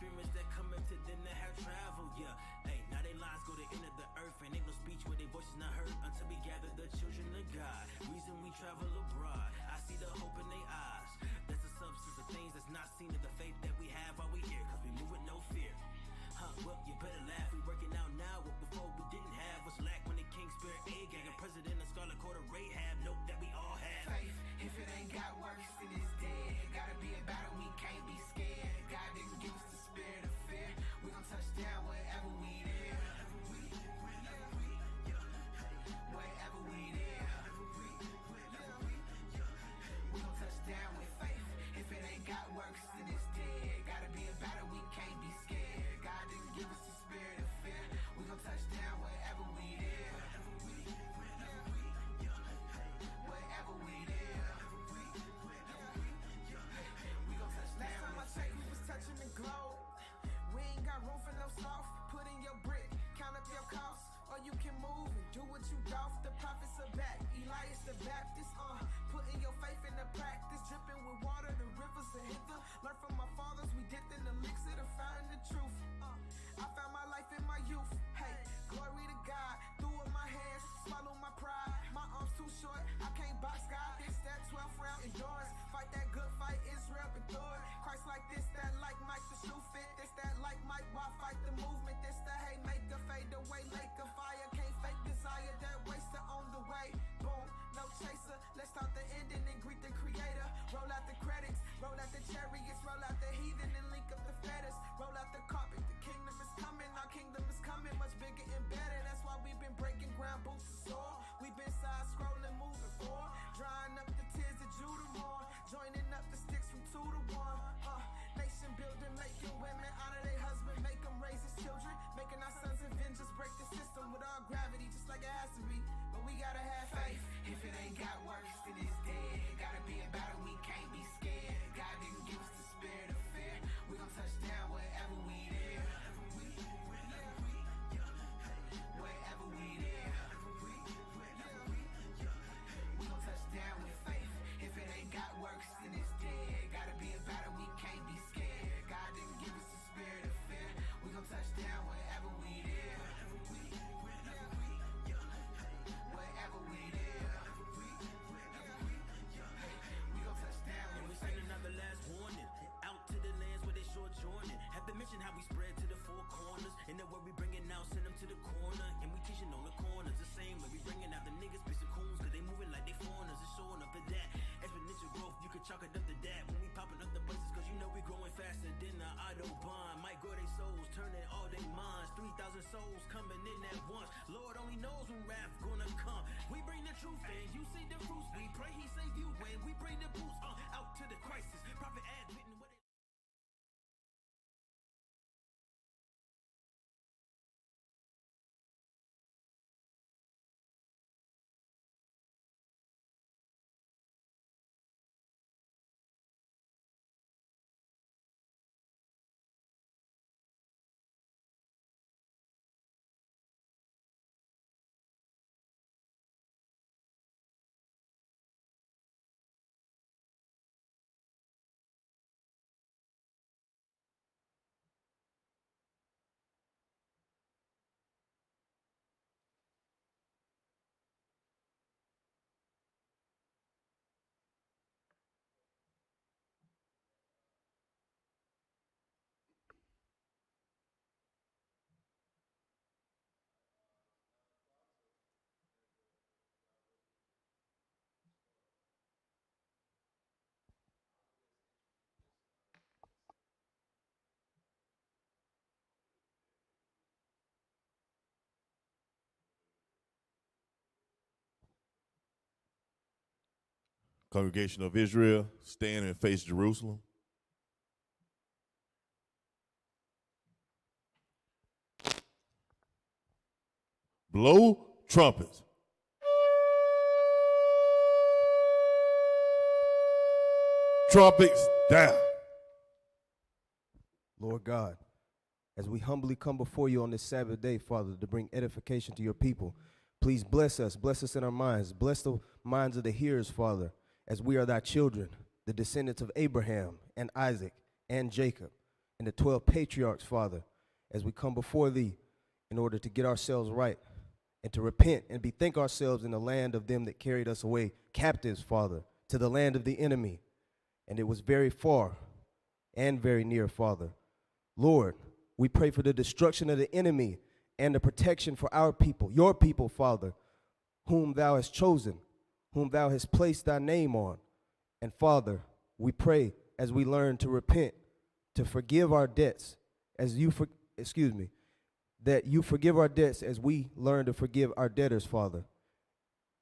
experiments that come to them that have traveled, yeah. Hey, now they lives go to the end of the earth, and ain't no speech where their voices not heard until we gather the children of God. Reason we travel abroad, I see the hope in their eyes. That's the substance of things that's not seen, of the faith that we have while we here, cause we move with no fear. Well, you better laugh, we working out now what before we didn't have. What's lack when the King Spirit A-gang, a president, a Scarlet Court of Rahab, note that we all have. Faith, if it ain't got works, then it's dead. Gotta be about it, we can't be scared. God didn't give us the spirit of fear. We gon' touch down wherever we there. Wherever we there. We gon' touch down with faith. If it ain't got works, then it's dead. Gotta be about it, we can't be scared. God didn't give us the spirit of fear. We gon' touch down wherever we there. Wherever we there. We gon' touch down. Last time I checked, we was touching the globe. We ain't got room for no soft. Put in your brick, count up your costs, or you can move and do what you doff. The prophets are back, Elias the Baptist. Putting your faith into practice, dripping with water, the rivers are hither. Learn from my fathers, we dipped in the elixir to find the truth. I found my life in my youth. Hey, glory to God. Threw up my hands, swallow my pride. My arms too short, I can't box God. This that 12th round endurance. Fight that good fight, Israel endured. Christ like this, that like Mike the shoe fit. This that like Mike, why fight the movement? This the haymaker, fade away, lake of fire. Can't fake desire, that waster on the way. Boom, no chaser. Let's start the ending and greet the creator. Roll out the credits, roll out the chariots, roll out the heathen and link up the fetters. Roll out the carpet, the kingdom is coming, our kingdom is coming, much bigger and better. That's why we've been breaking ground, boots to soar. We've been side scrolling, moving forward, drying up the tears of Judah more, joining up the sticks from 2 to 1. Nation building, making women honor their husband, make them raise his children, making our sons avengers, break the system with all gravity, just like it has to be. But we gotta have faith. If it ain't got works, then it's dead. Gotta be about it, we can't be scared. God didn't give us the spirit of fear. We gon' touch down wherever we there. Wherever we there. We gon' touch down with faith. If it ain't got works, then it's dead. Gotta be about it, we can't be scared. God didn't give us the spirit of fear. We gon' touch down wherever we there. Wherever we there. We gon' touch down And we with send faith. another last warning out to the lands where they short joining. Have to mention how we spread to the 4 corners, and then what we bringing out, send them to the corner. And we teaching on the corners the same way we bringing out the niggas, spacing coons, cause they moving like they foreigners. It's showing up to that exponential growth. You can chalk it up to that when we popping up the places, cause you know we growing faster than the Autobahn. Might grow they souls, turning all they minds. 3,000 souls coming in at once. Lord only knows when wrath gonna come. We bring the truth and you see the fruits. We pray he save you when we bring the boots out to the crisis. Prophet admitting what it Congregation of Israel, stand and face Jerusalem. Blow trumpets. Trumpets down. Lord God, as we humbly come before you on this Sabbath day, Father, to bring edification to your people, please bless us in our minds. Bless the minds of the hearers, Father, as we are thy children, the descendants of Abraham and Isaac and Jacob. and the 12 patriarchs, Father, as we come before thee in order to get ourselves right and to repent and bethink ourselves in the land of them that carried us away captives, Father, to the land of the enemy. And it was very far and very near, Father. Lord, we pray for the destruction of the enemy and the protection for our people, your people, Father, whom thou hast chosen, whom thou hast placed thy name on. And Father, we pray as we learn to repent, to forgive our debts, as you, that you forgive our debts as we learn to forgive our debtors, Father.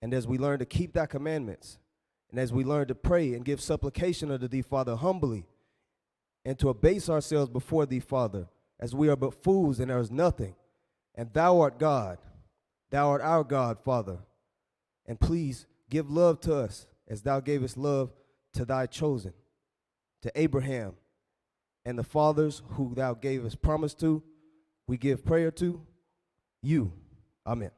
And as we learn to keep thy commandments, and as we learn to pray and give supplication unto thee, Father, humbly, and to abase ourselves before thee, Father, as we are but fools and there is nothing. And thou art God, thou art our God, Father. And please give love to us as thou gavest love to thy chosen, to Abraham and the fathers who thou gavest promise to, we give prayer to you. Amen.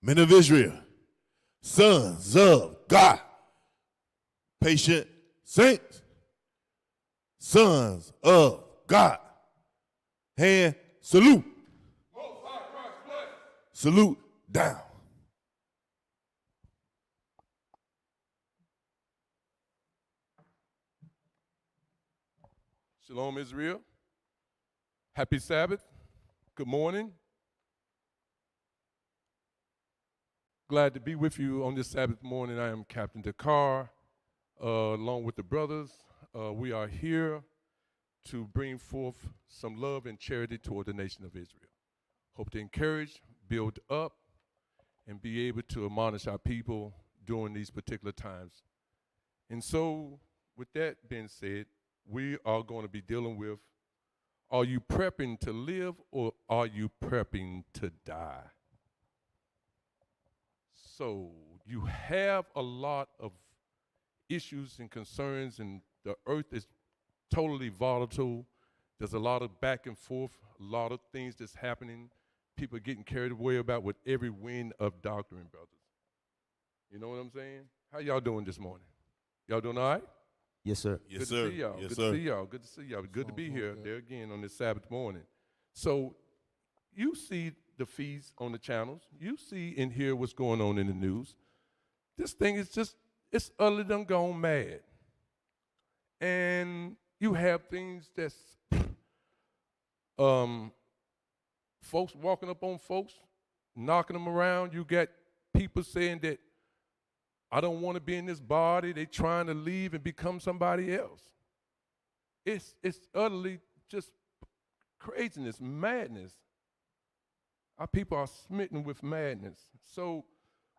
Men of Israel, sons of God, patient saints, sons of God, hand salute. Salute down. Shalom, Israel. Happy Sabbath. Good morning. Glad to be with you on this Sabbath morning. I am Captain Dakar, along with the brothers. We are here to bring forth some love and charity toward the nation of Israel. Hope to encourage, build up, and be able to admonish our people during these particular times. And so, with that being said, we are going to be dealing with, are you prepping to live or are you prepping to die? So you have a lot of issues and concerns, and the earth is totally volatile. There's a lot of back and forth, a lot of things that's happening. People are getting carried away about with every wind of doctrine, brothers. You know what I'm saying? How y'all doing this morning? Y'all doing all right? Yes, sir. Yes, Good sir. to see y'all. Yes, Good sir. to see y'all. Good to see y'all. Good to be here there again on this Sabbath morning. So you see the feeds on the channels. You see and hear what's going on in the news. This thing is just, it's utterly done gone mad. And you have things that's folks walking up on folks, knocking them around. You got people saying that I don't want to be in this body. They trying to leave and become somebody else. It's utterly just craziness, madness. Our people are smitten with madness. So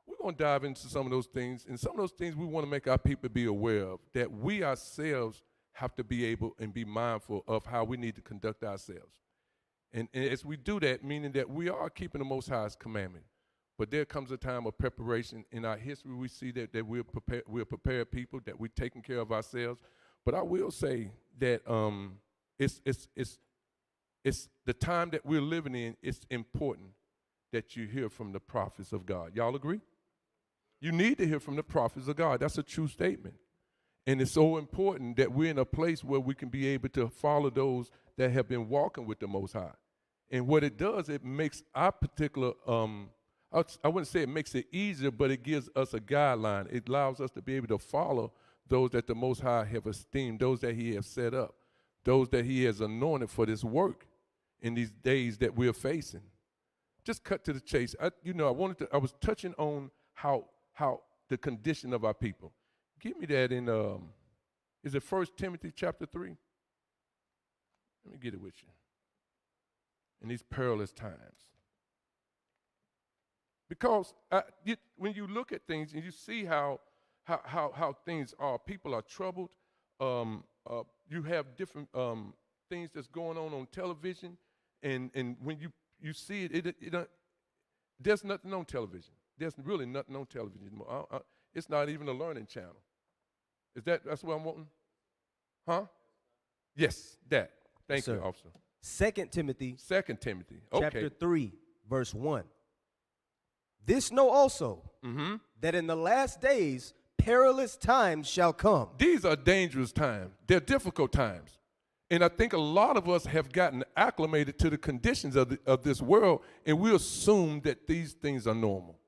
we're going to dive into some of those things. And some of those things we want to make our people be aware of, that we ourselves have to be able and be mindful of how we need to conduct ourselves. And as we do that, meaning that we are keeping the Most High's commandment. But there comes a time of preparation. In our history, we see that we're prepared people, that we're taking care of ourselves. But I will say that it's the time that we're living in, it's important that you hear from the prophets of God. Y'all agree? You need to hear from the prophets of God. That's a true statement. And it's so important that we're in a place where we can be able to follow those that have been walking with the Most High. And what it does, it makes our particular, I wouldn't say it makes it easier, but it gives us a guideline. It allows us to be able to follow those that the Most High have esteemed, those that he has set up, those that he has anointed for this work in these days that we're facing. Just cut to the chase. I was touching on how the condition of our people. Give me that in, is it 1 Timothy chapter 3? Let me get it with you. In these perilous times. Because when you look at things and you see how things are, people are troubled. You have different things that's going on television, and when you see it, there's nothing on television. There's really nothing on television anymore. It's not even a learning channel. That's what I'm wanting? Huh? Yes, that. Thank you, officer. 2 Timothy. 2 Timothy. Okay. Chapter 3, verse 1. This know also, that in the last days perilous times shall come. These are dangerous times. They're difficult times. And I think a lot of us have gotten acclimated to the conditions of this world, and we assume that these things are normal.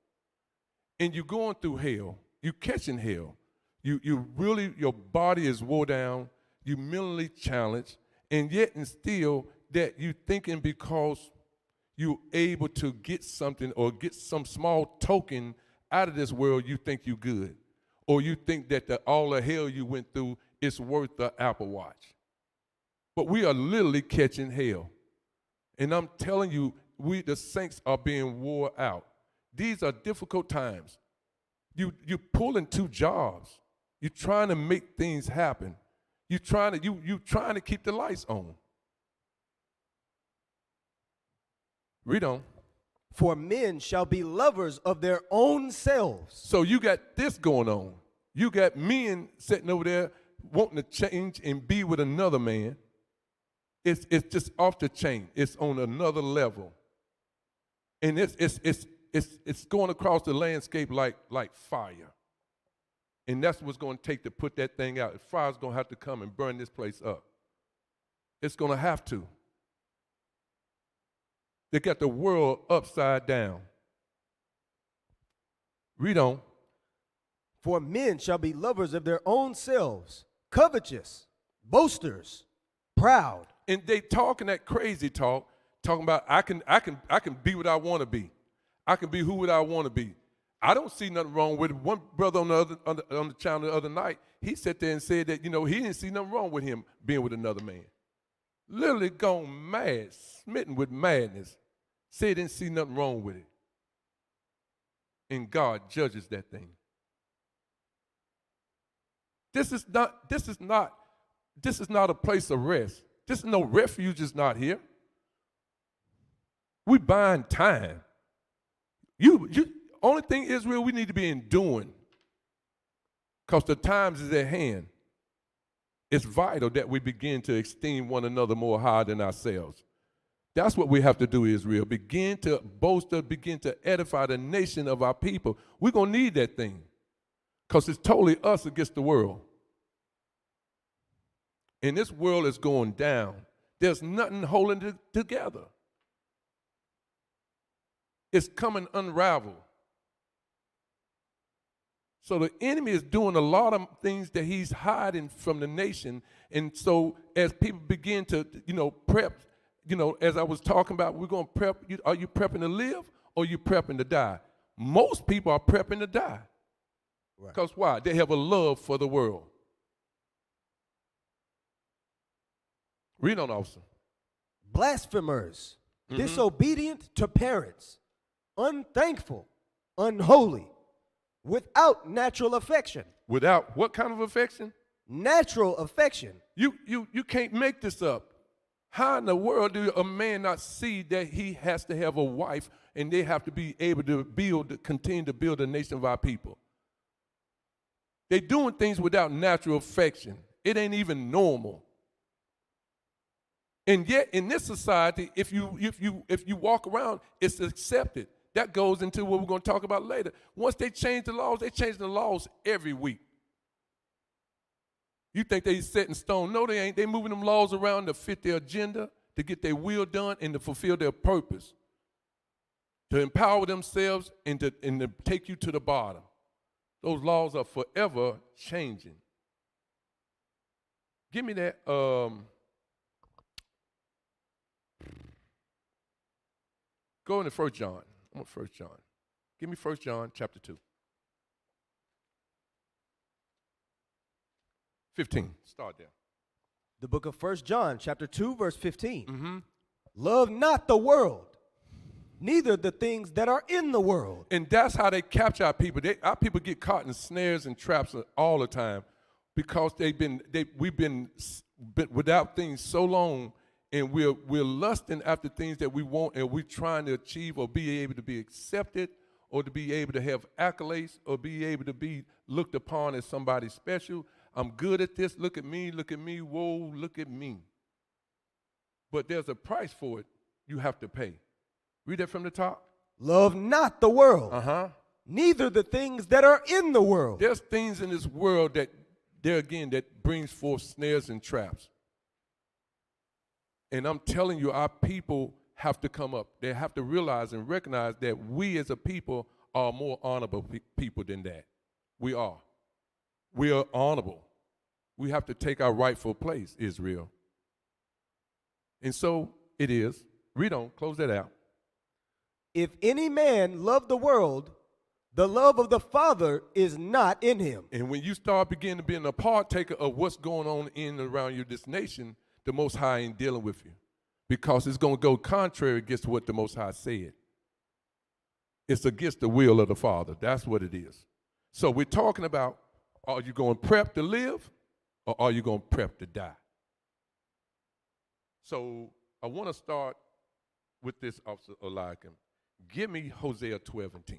And you're going through hell. You're catching hell. You really, your body is wore down. You're mentally challenged. And yet and still that you're thinking because you're able to get something or get some small token out of this world, you think you're good. Or you think that all the hell you went through is worth the Apple Watch. But we are literally catching hell. And I'm telling you, the saints are being wore out. These are difficult times. You're pulling 2 jobs. You're trying to make things happen. You're trying to keep the lights on. Read on. For men shall be lovers of their own selves. So you got this going on. You got men sitting over there wanting to change and be with another man. It's just off the chain. It's on another level. And it's going across the landscape like fire. And that's what's going to take to put that thing out. Fire's going to have to come and burn this place up. It's going to have to. They got the world upside down. Read on. For men shall be lovers of their own selves, covetous, boasters, proud. And they talking that crazy talk, talking about I can be what I want to be. I can be who I want to be. I don't see nothing wrong with it. One brother on the channel the other night, he sat there and said that, he didn't see nothing wrong with him being with another man. Literally gone mad, smitten with madness. Said he didn't see nothing wrong with it. And God judges that thing. This is not a place of rest. This is no refuge is not here. We buying time. You only thing, Israel, we need to be enduring. Because the times is at hand. It's vital that we begin to esteem one another more higher than ourselves. That's what we have to do, Israel. Begin to bolster, begin to edify the nation of our people. We're going to need that thing. Because it's totally us against the world. And this world is going down. There's nothing holding it together. It's coming unraveled. So the enemy is doing a lot of things that he's hiding from the nation. And so as people begin to, prep, as I was talking about, we're going to prep. Are you prepping to live or are you prepping to die? Most people are prepping to die. Because why? They have a love for the world. Read on, officer. Blasphemers, disobedient to parents, unthankful, unholy, without natural affection. Without what kind of affection? Natural affection. You can't make this up. How in the world do a man not see that he has to have a wife and they have to be able to continue to build a nation of our people? They're doing things without natural affection. It ain't even normal. And yet in this society, if you walk around, it's accepted. That goes into what we're going to talk about later. Once they change the laws, they change the laws every week. You think they set in stone? No, they ain't. They moving them laws around to fit their agenda, to get their will done, and to fulfill their purpose, to empower themselves and to take you to the bottom. Those laws are forever changing. Give me that. Go into 1 John. I want 1 John. Give me 1 John chapter 2. 15. Start there. The book of 1 John chapter 2 verse 15. Love not the world, neither the things that are in the world. And that's how they capture our people. Our people get caught in snares and traps all the time because we've been without things so long. And we're lusting after things that we want, and we're trying to achieve or be able to be accepted or to be able to have accolades or be able to be looked upon as somebody special. I'm good at this. Look at me. Whoa, look at me. But there's a price for it you have to pay. Read that from the top. Love not the world, neither the things that are in the world. There's things in this world that, there again, that brings forth snares and traps. And I'm telling you, our people have to come up. They have to realize and recognize that we as a people are more honorable people than that. We are. We are honorable. We have to take our rightful place, Israel. And so it is. Read on. Close that out. If any man love the world, the love of the Father is not in him. And when you start beginning to be a partaker of what's going on in and around you, this nation, the Most High ain't dealing with you, because it's going to go contrary against what the Most High said. It's against the will of the Father. That's what it is. So we're talking about, are you going to prep to live, or are you going to prep to die? So I want to start with this, Officer Eliakim. Give me Hosea 12 and 10.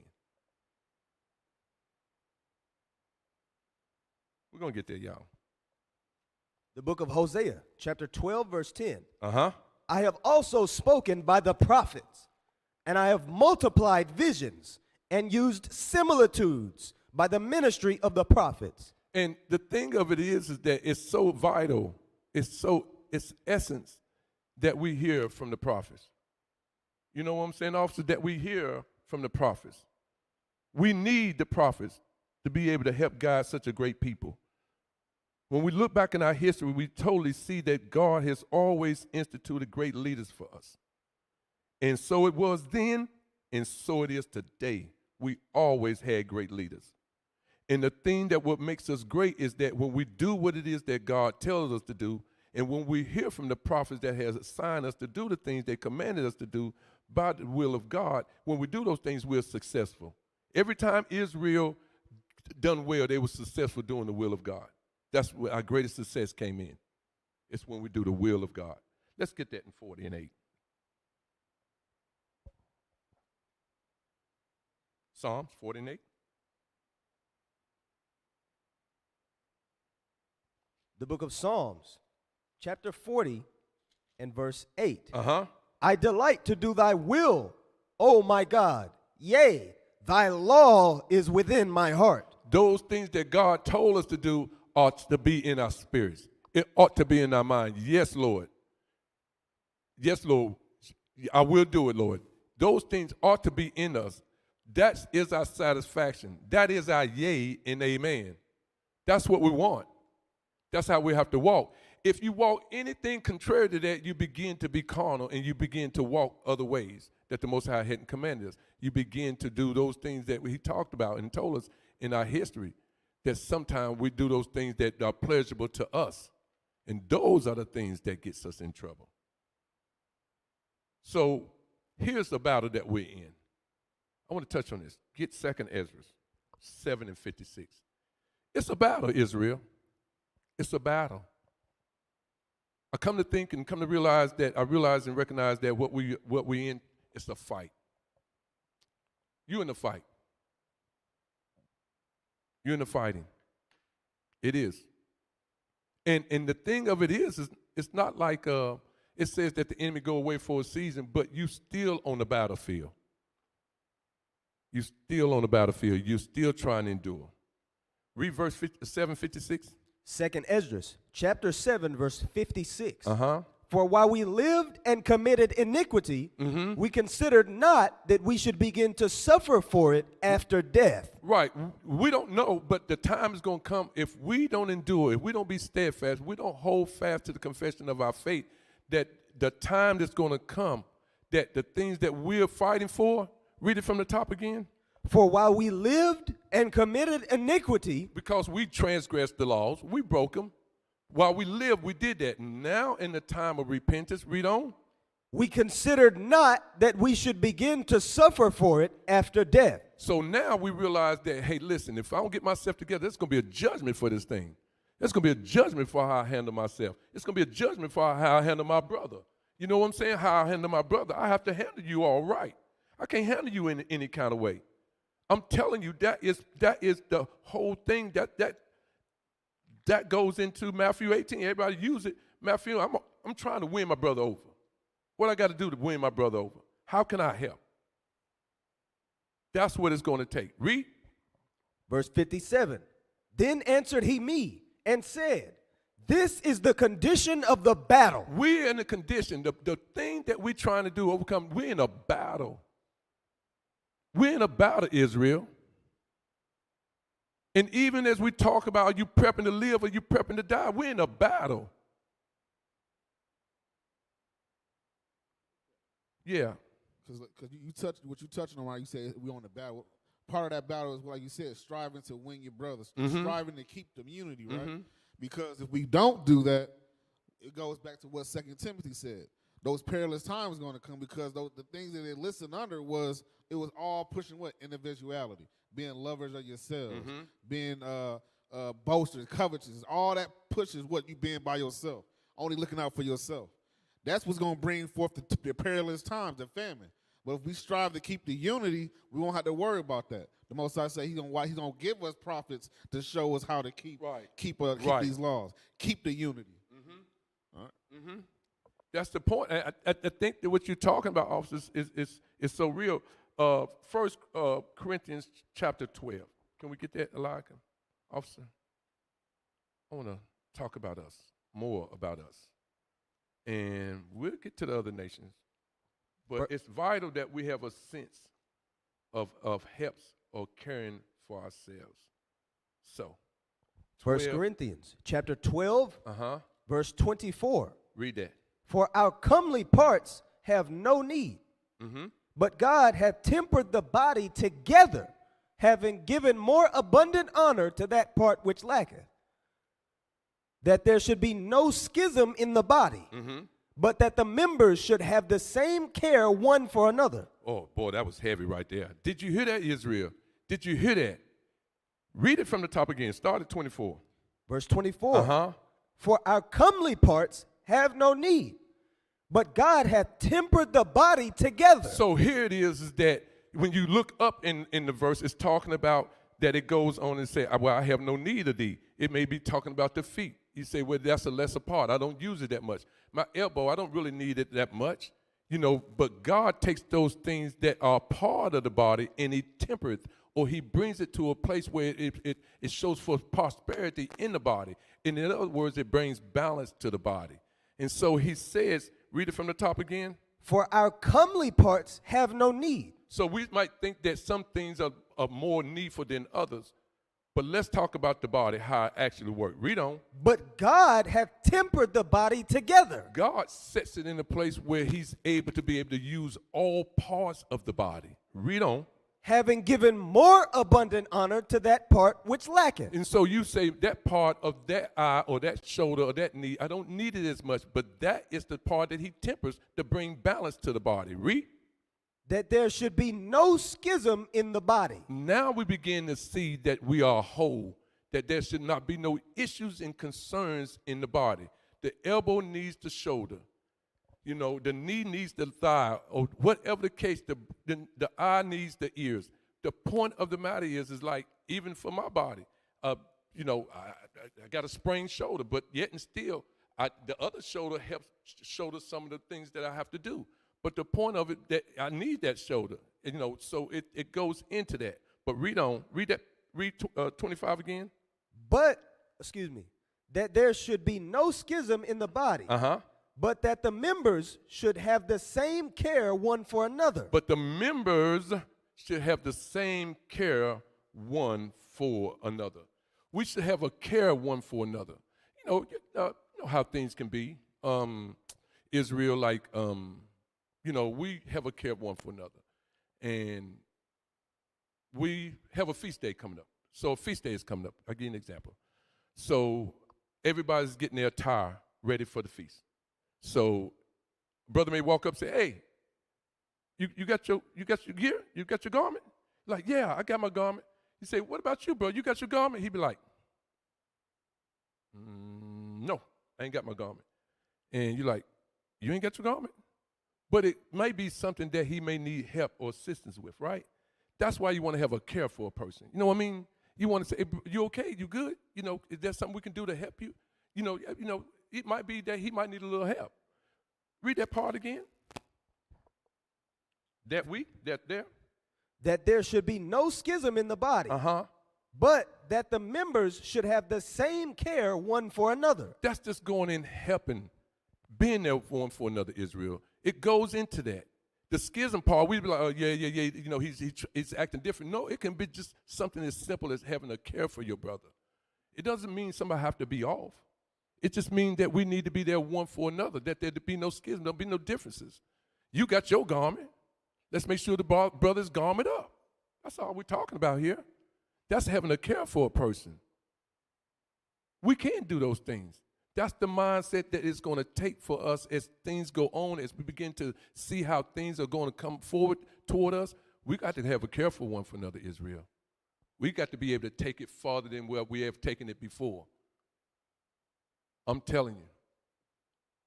We're going to get there, y'all. The book of Hosea, chapter 12, verse 10. Uh-huh. I have also spoken by the prophets, and I have multiplied visions and used similitudes by the ministry of the prophets. And the thing of it is that it's so vital, it's essence that we hear from the prophets. You know what I'm saying, officer? That we hear from the prophets. We need the prophets to be able to help guide such a great people. When we look back in our history, we totally see that God has always instituted great leaders for us. And so it was then, and so it is today. We always had great leaders. And the thing that what makes us great is that when we do what it is that God tells us to do, and when we hear from the prophets that has assigned us to do the things they commanded us to do by the will of God, when we do those things, we're successful. Every time Israel done well, they were successful doing the will of God. That's where our greatest success came in. It's when we do the will of God. Let's get that in 40 and 8. Psalms 40 and 8. The book of Psalms, chapter 40 and verse 8. Uh-huh. I delight to do thy will, O my God. Yea, thy law is within my heart. Those things that God told us to do ought to be in our spirits. It ought to be in our mind. Yes, Lord. Yes, Lord. I will do it, Lord. Those things ought to be in us. That is our satisfaction. That is our yea and amen. That's what we want. That's how we have to walk. If you walk anything contrary to that, you begin to be carnal and you begin to walk other ways that the Most High hadn't commanded us. You begin to do those things that he talked about and told us in our history, that sometimes we do those things that are pleasurable to us. And those are the things that gets us in trouble. So here's the battle that we're in. I want to touch on this. Get 2nd Ezra 7 and 56. It's a battle, Israel. It's a battle. I come to think and come to realize that, I realize and recognize that what we in, it's a fight. You in the fight. You're in the fighting. It is. And the thing of it is it's not like it says that the enemy go away for a season, but you still on the battlefield. You still on the battlefield. You're still trying to endure. Read verse 7:56. 2nd Ezra, chapter 7, verse 56. Uh-huh. For while we lived and committed iniquity, we considered not that we should begin to suffer for it after death. Right. We don't know, but the time is going to come if we don't endure, if we don't be steadfast, we don't hold fast to the confession of our faith, that the time that's going to come, that the things that we're fighting for, read it from the top again. For while we lived and committed iniquity, because we transgressed the laws, we broke them. While we lived, we did that. Now in the time of repentance, read on. We considered not that we should begin to suffer for it after death. So now we realize that, hey, listen, if I don't get myself together, there's going to be a judgment for this thing. There's going to be a judgment for how I handle myself. It's going to be a judgment for how I handle my brother. You know what I'm saying? How I handle my brother. I have to handle you all right. I can't handle you in any kind of way. I'm telling you, that is the whole thing that goes into Matthew 18. Everybody use it. Matthew, I'm trying to win my brother over. What I got to do to win my brother over? How can I help? That's what it's going to take. Read. Verse 57. Then answered he me and said, this is the condition of the battle. We're in a condition, the thing that we're trying to do, overcome, we're in a battle. We're in a battle, Israel. And even as we talk about, are you prepping to live or you prepping to die? We're in a battle. Yeah. Because what you touching on, right? You say we're on the battle. Part of that battle is, like you said, striving to win your brothers, striving to keep the unity, right? Because if we don't do that, it goes back to what 2 Timothy said. Those perilous times are going to come because the things that they listened under it was all pushing what? Individuality, being lovers of yourselves, being boasters, covetous. All that pushes what you being by yourself, only looking out for yourself. That's what's going to bring forth the perilous times, the famine. But if we strive to keep the unity, we won't have to worry about that. The Most High say He's gonna give us prophets to show us how to keep these laws, keep the unity. All right. That's the point. I think that what you're talking about, officers, is so real. 1 Corinthians chapter 12. Can we get that, Elijah, officer? I want to talk about us, more about us. And we'll get to the other nations. But it's vital that we have a sense of helps or caring for ourselves. So, 1 Corinthians chapter 12, verse 24. Read that. For our comely parts have no need, but God hath tempered the body together, having given more abundant honor to that part which lacketh, that there should be no schism in the body, but that the members should have the same care one for another. Oh, boy, that was heavy right there. Did you hear that, Israel? Did you hear that? Read it from the top again. Start at 24. Verse 24. For our comely parts have no need, but God hath tempered the body together. So here it is that when you look up in the verse, it's talking about that it goes on and say, well, I have no need of thee. It may be talking about the feet. You say, well, that's a lesser part. I don't use it that much. My elbow, I don't really need it that much. But God takes those things that are part of the body and He tempers it, or He brings it to a place where it shows for prosperity in the body. And in other words, it brings balance to the body. And so He says, read it from the top again. For our comely parts have no need. So we might think that some things are more needful than others. But let's talk about the body, how it actually works. Read on. But God hath tempered the body together. God sets it in a place where He's able to use all parts of the body. Read on. Having given more abundant honor to that part which lacketh. And so you say that part of that eye or that shoulder or that knee, I don't need it as much, but that is the part that He tempers to bring balance to the body. Read. That there should be no schism in the body. Now we begin to see that we are whole, that there should not be no issues and concerns in the body. The elbow needs the shoulder. The knee needs the thigh, or whatever the case, the eye needs the ears. The point of the matter is like, even for my body, I got a sprained shoulder, but yet and still, the other shoulder helps shoulder some of the things that I have to do. But the point of it, that I need that shoulder, so it goes into that. But read on. Read 25 again. But, that there should be no schism in the body. But that the members should have the same care one for another. But the members should have the same care one for another. We should have a care one for another. You know how things can be. Israel, we have a care one for another. And we have a feast day coming up. So a feast day is coming up. I'll give you an example. So everybody's getting their attire ready for the feast. So brother may walk up and say, hey, you got your gear? You got your garment? Like, yeah, I got my garment. You say, what about you, bro? You got your garment? He'd be like, no, I ain't got my garment. And you're like, you ain't got your garment? But it may be something that he may need help or assistance with, right? That's why you want to have a care for a person. You know what I mean? You want to say, hey, you okay? You good? Is there something we can do to help you? It might be that he might need a little help. Read that part again. That there. that there should be no schism in the body, but that the members should have the same care one for another. That's just going in helping, being there one for another, Israel. It goes into that. The schism part, we'd be like, oh, yeah, he's acting different. No, it can be just something as simple as having a care for your brother. It doesn't mean somebody have to be off. It just means that we need to be there one for another, that there be no schism, there'll be no differences. You got your garment. Let's make sure the brother's garment up. That's all we're talking about here. That's having a care for a person. We can't do those things. That's the mindset that it's going to take for us as things go on, as we begin to see how things are going to come forward toward us. We got to have a care for one for another, Israel. We got to be able to take it farther than where we have taken it before. I'm telling you.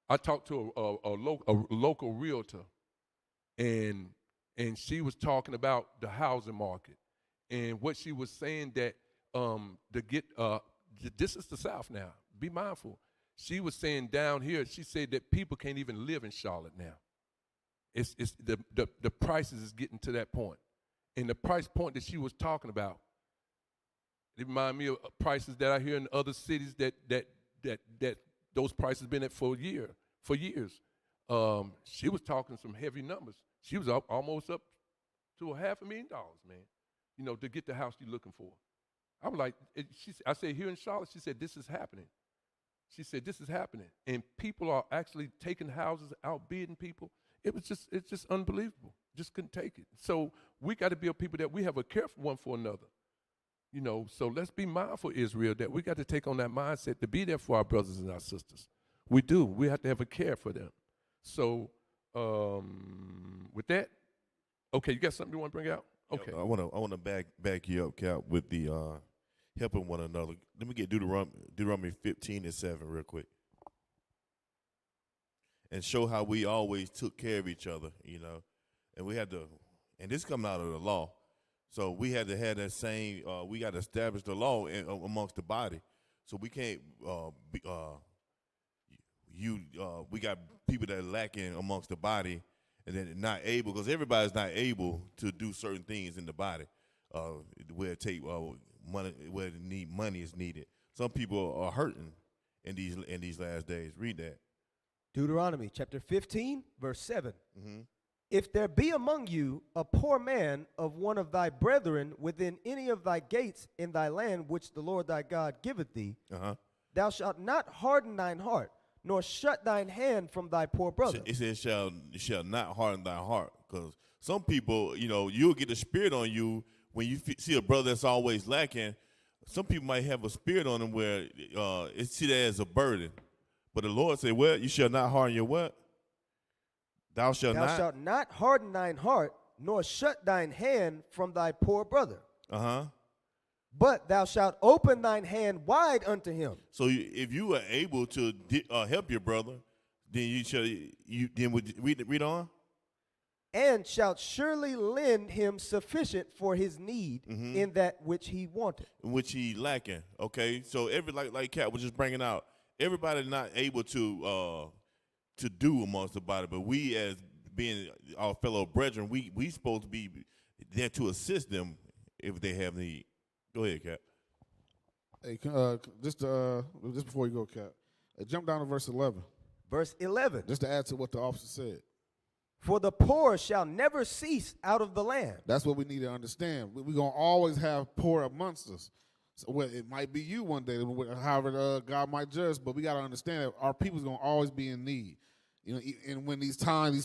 I talked to a local realtor, and she was talking about the housing market, and what she was saying that this is the South now. Be mindful. She was saying down here, she said that people can't even live in Charlotte now. It's the prices is getting to that point. And the price point that she was talking about, it reminded me of prices that I hear in other cities that those prices been at for years. She was talking some heavy numbers. She was almost up to $500,000, man, to get the house you're looking for. I was like, I said, here in Charlotte, she said, this is happening. She said, this is happening. And people are actually taking houses, outbidding people. It's just unbelievable. Just couldn't take it. So we got to be a people that we have a care for one for another. So let's be mindful, Israel, that we got to take on that mindset to be there for our brothers and our sisters. We do. We have to have a care for them. So with that, okay, you got something you want to bring out? Okay. I want to back you up, Cap, with the helping one another. Let me get Deuteronomy 15:7 real quick, and show how we always took care of each other, and we had to, and this coming out of the law, so we had to have that same. We got to establish the law amongst the body, so we can't. We got people that are lacking amongst the body, and then not able, because everybody's not able to do certain things in the body, where it take money, where money is needed. Some people are hurting in these last days. Read that. Deuteronomy chapter 15, verse 7. Mm-hmm. If there be among you a poor man of one of thy brethren within any of thy gates in thy land which the Lord thy God giveth thee, thou shalt not harden thine heart, nor shut thine hand from thy poor brother. It says, shall not harden thy heart. Because some people, you'll get a spirit on you when you see a brother that's always lacking. Some people might have a spirit on them where it see that as a burden. But the Lord said, well, you shall not harden your what? Thou shalt not harden thine heart, nor shut thine hand from thy poor brother. But thou shalt open thine hand wide unto him. So if you are able to help your brother, then read on. And shalt surely lend him sufficient for his need in that which he wanted. Which he lacking. Okay, so like Kat was just bringing out, everybody not able to do amongst the body, but we as being our fellow brethren, we supposed to be there to assist them if they have need. Go ahead, Cap. Hey, just before you go, Cap, jump down to verse 11. Verse 11. Just to add to what the officer said. For the poor shall never cease out of the land. That's what we need to understand. We're going to always have poor amongst us. So, it might be you one day, however God might judge, but we got to understand that our people's going to always be in need. And when these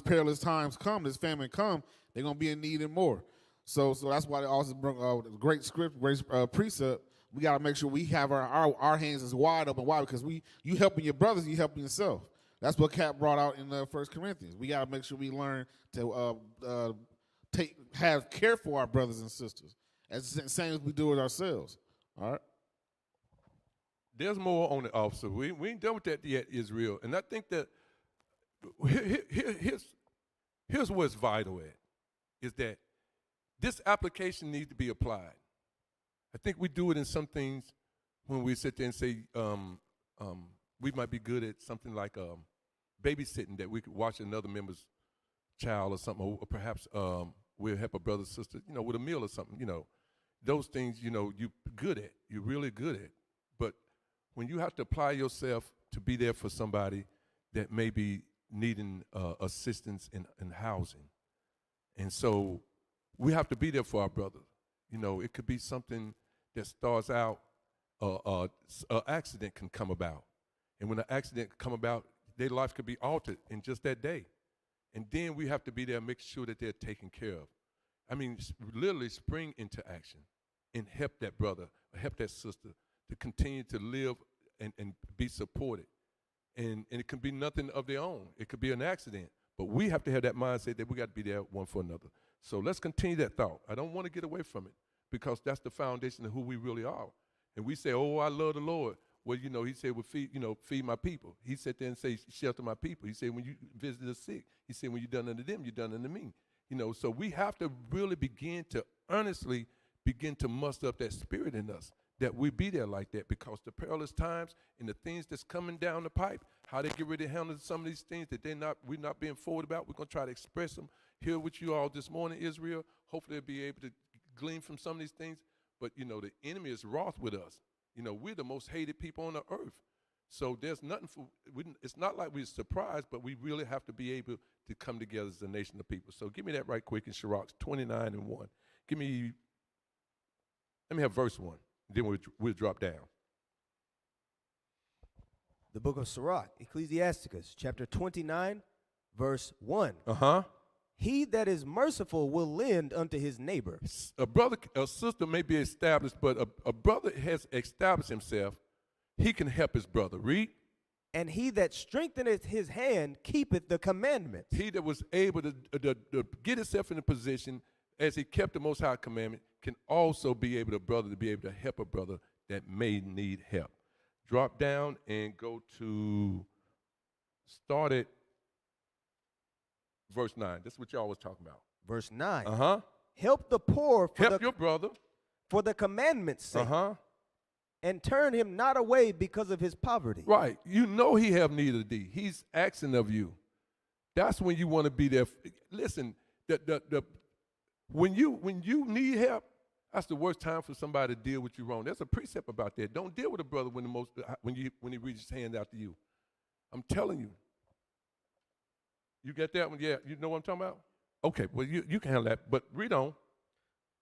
perilous times come, this famine come, they're going to be in need and more. So that's why they also bring great script, great precept. We got to make sure we have our hands as wide open. Why? Because you helping your brothers, you helping yourself. That's what Cap brought out in 1 Corinthians. We got to make sure we learn to have care for our brothers and sisters, as the same as we do it ourselves. All right. There's more on it, officer. We ain't done with that yet, Israel. And I think that here's what's vital at, is that this application needs to be applied. I think we do it in some things when we sit there and say we might be good at something like babysitting, that we could watch another member's child or something, or perhaps we'll help a brother, sister, with a meal or something, Those things, you're good at. You're really good at. But when you have to apply yourself to be there for somebody that may be needing assistance in housing, and so we have to be there for our brothers. It could be something that starts out, an accident can come about. And when an accident come about, their life could be altered in just that day. And then we have to be there and make sure that they're taken care of. I mean, literally spring into action and help that brother, help that sister to continue to live and be supported. And it can be nothing of their own. It could be an accident. But we have to have that mindset that we got to be there one for another. So let's continue that thought. I don't want to get away from it because that's the foundation of who we really are. And we say, oh, I love the Lord. Well, he said, well, feed my people. He sat there and say, shelter my people. He said, when you visit the sick, he said, when you're done unto them, you're done unto me. So we have to really earnestly begin to muster up that spirit in us, that we be there like that, because the perilous times and the things that's coming down the pipe, how they get ready to handle some of these things that we're not being forward about, we're going to try to express them here with you all this morning, Israel. Hopefully they'll be able to glean from some of these things. But, the enemy is wroth with us. We're the most hated people on the earth. So there's nothing it's not like we're surprised, but we really have to be able to come together as a nation of people. So give me that right quick in Sirach 29:1. Let me have verse 1. Then we'll drop down. The book of Sirach, Ecclesiasticus, chapter 29, verse 1. He that is merciful will lend unto his neighbor. A brother, a sister may be established, but a brother has established himself. He can help his brother. Read. And he that strengtheneth his hand keepeth the commandments. He that was able to get himself in a position as he kept the Most High commandment can also be able to help a brother that may need help. Drop down and go to start at verse 9. This is what y'all was talking about. Verse 9. Help the poor help your brother for the commandments' sake. And turn him not away because of his poverty. Right. He have need of thee. He's asking of you. That's when you want to be there. Listen, when you need help, that's the worst time for somebody to deal with you wrong. There's a precept about that. Don't deal with a brother when he reaches his hand out to you. I'm telling you. You get that one? Yeah, you know what I'm talking about? Okay, well, you can handle that, but read on.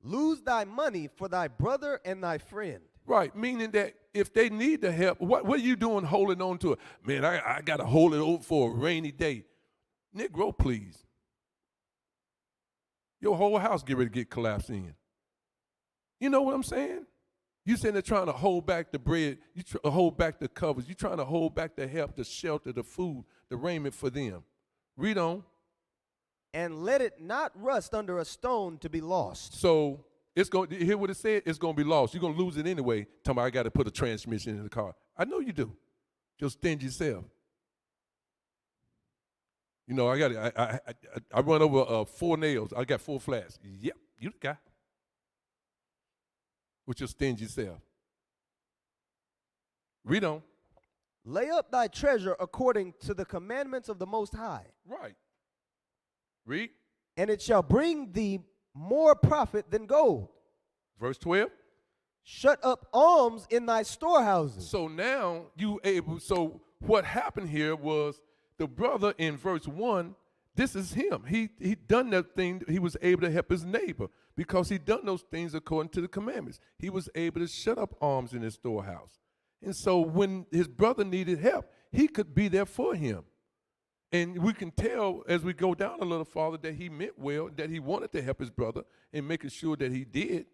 Lose thy money for thy brother and thy friend. Right, meaning that if they need the help, what are you doing holding on to it? Man, I got to hold it over for a rainy day. Negro, please. Your whole house get ready to get collapsed in. You know what I'm saying? You sitting there trying to hold back the bread, hold back the covers, you trying to hold back the help, the shelter, the food, the raiment for them. Read on. And let it not rust under a stone to be lost. So hear what it said? It's going to be lost. You're going to lose it anyway. Tell me I got to put a transmission in the car. I know you do. Just stingy yourself. I run over 4 nails. I got 4 flats. Yep, you the guy. With your stingy self. Read on. Lay up thy treasure according to the commandments of the Most High. Right. Read. And it shall bring thee more profit than gold. Verse 12. Shut up alms in thy storehouses. So now so what happened here was the brother in verse 1, this is him. He done that thing. He was able to help his neighbor because he done those things according to the commandments. He was able to shut up alms in his storehouse. And so when his brother needed help, he could be there for him. And we can tell as we go down a little farther that he meant well, that he wanted to help his brother and making sure that he did,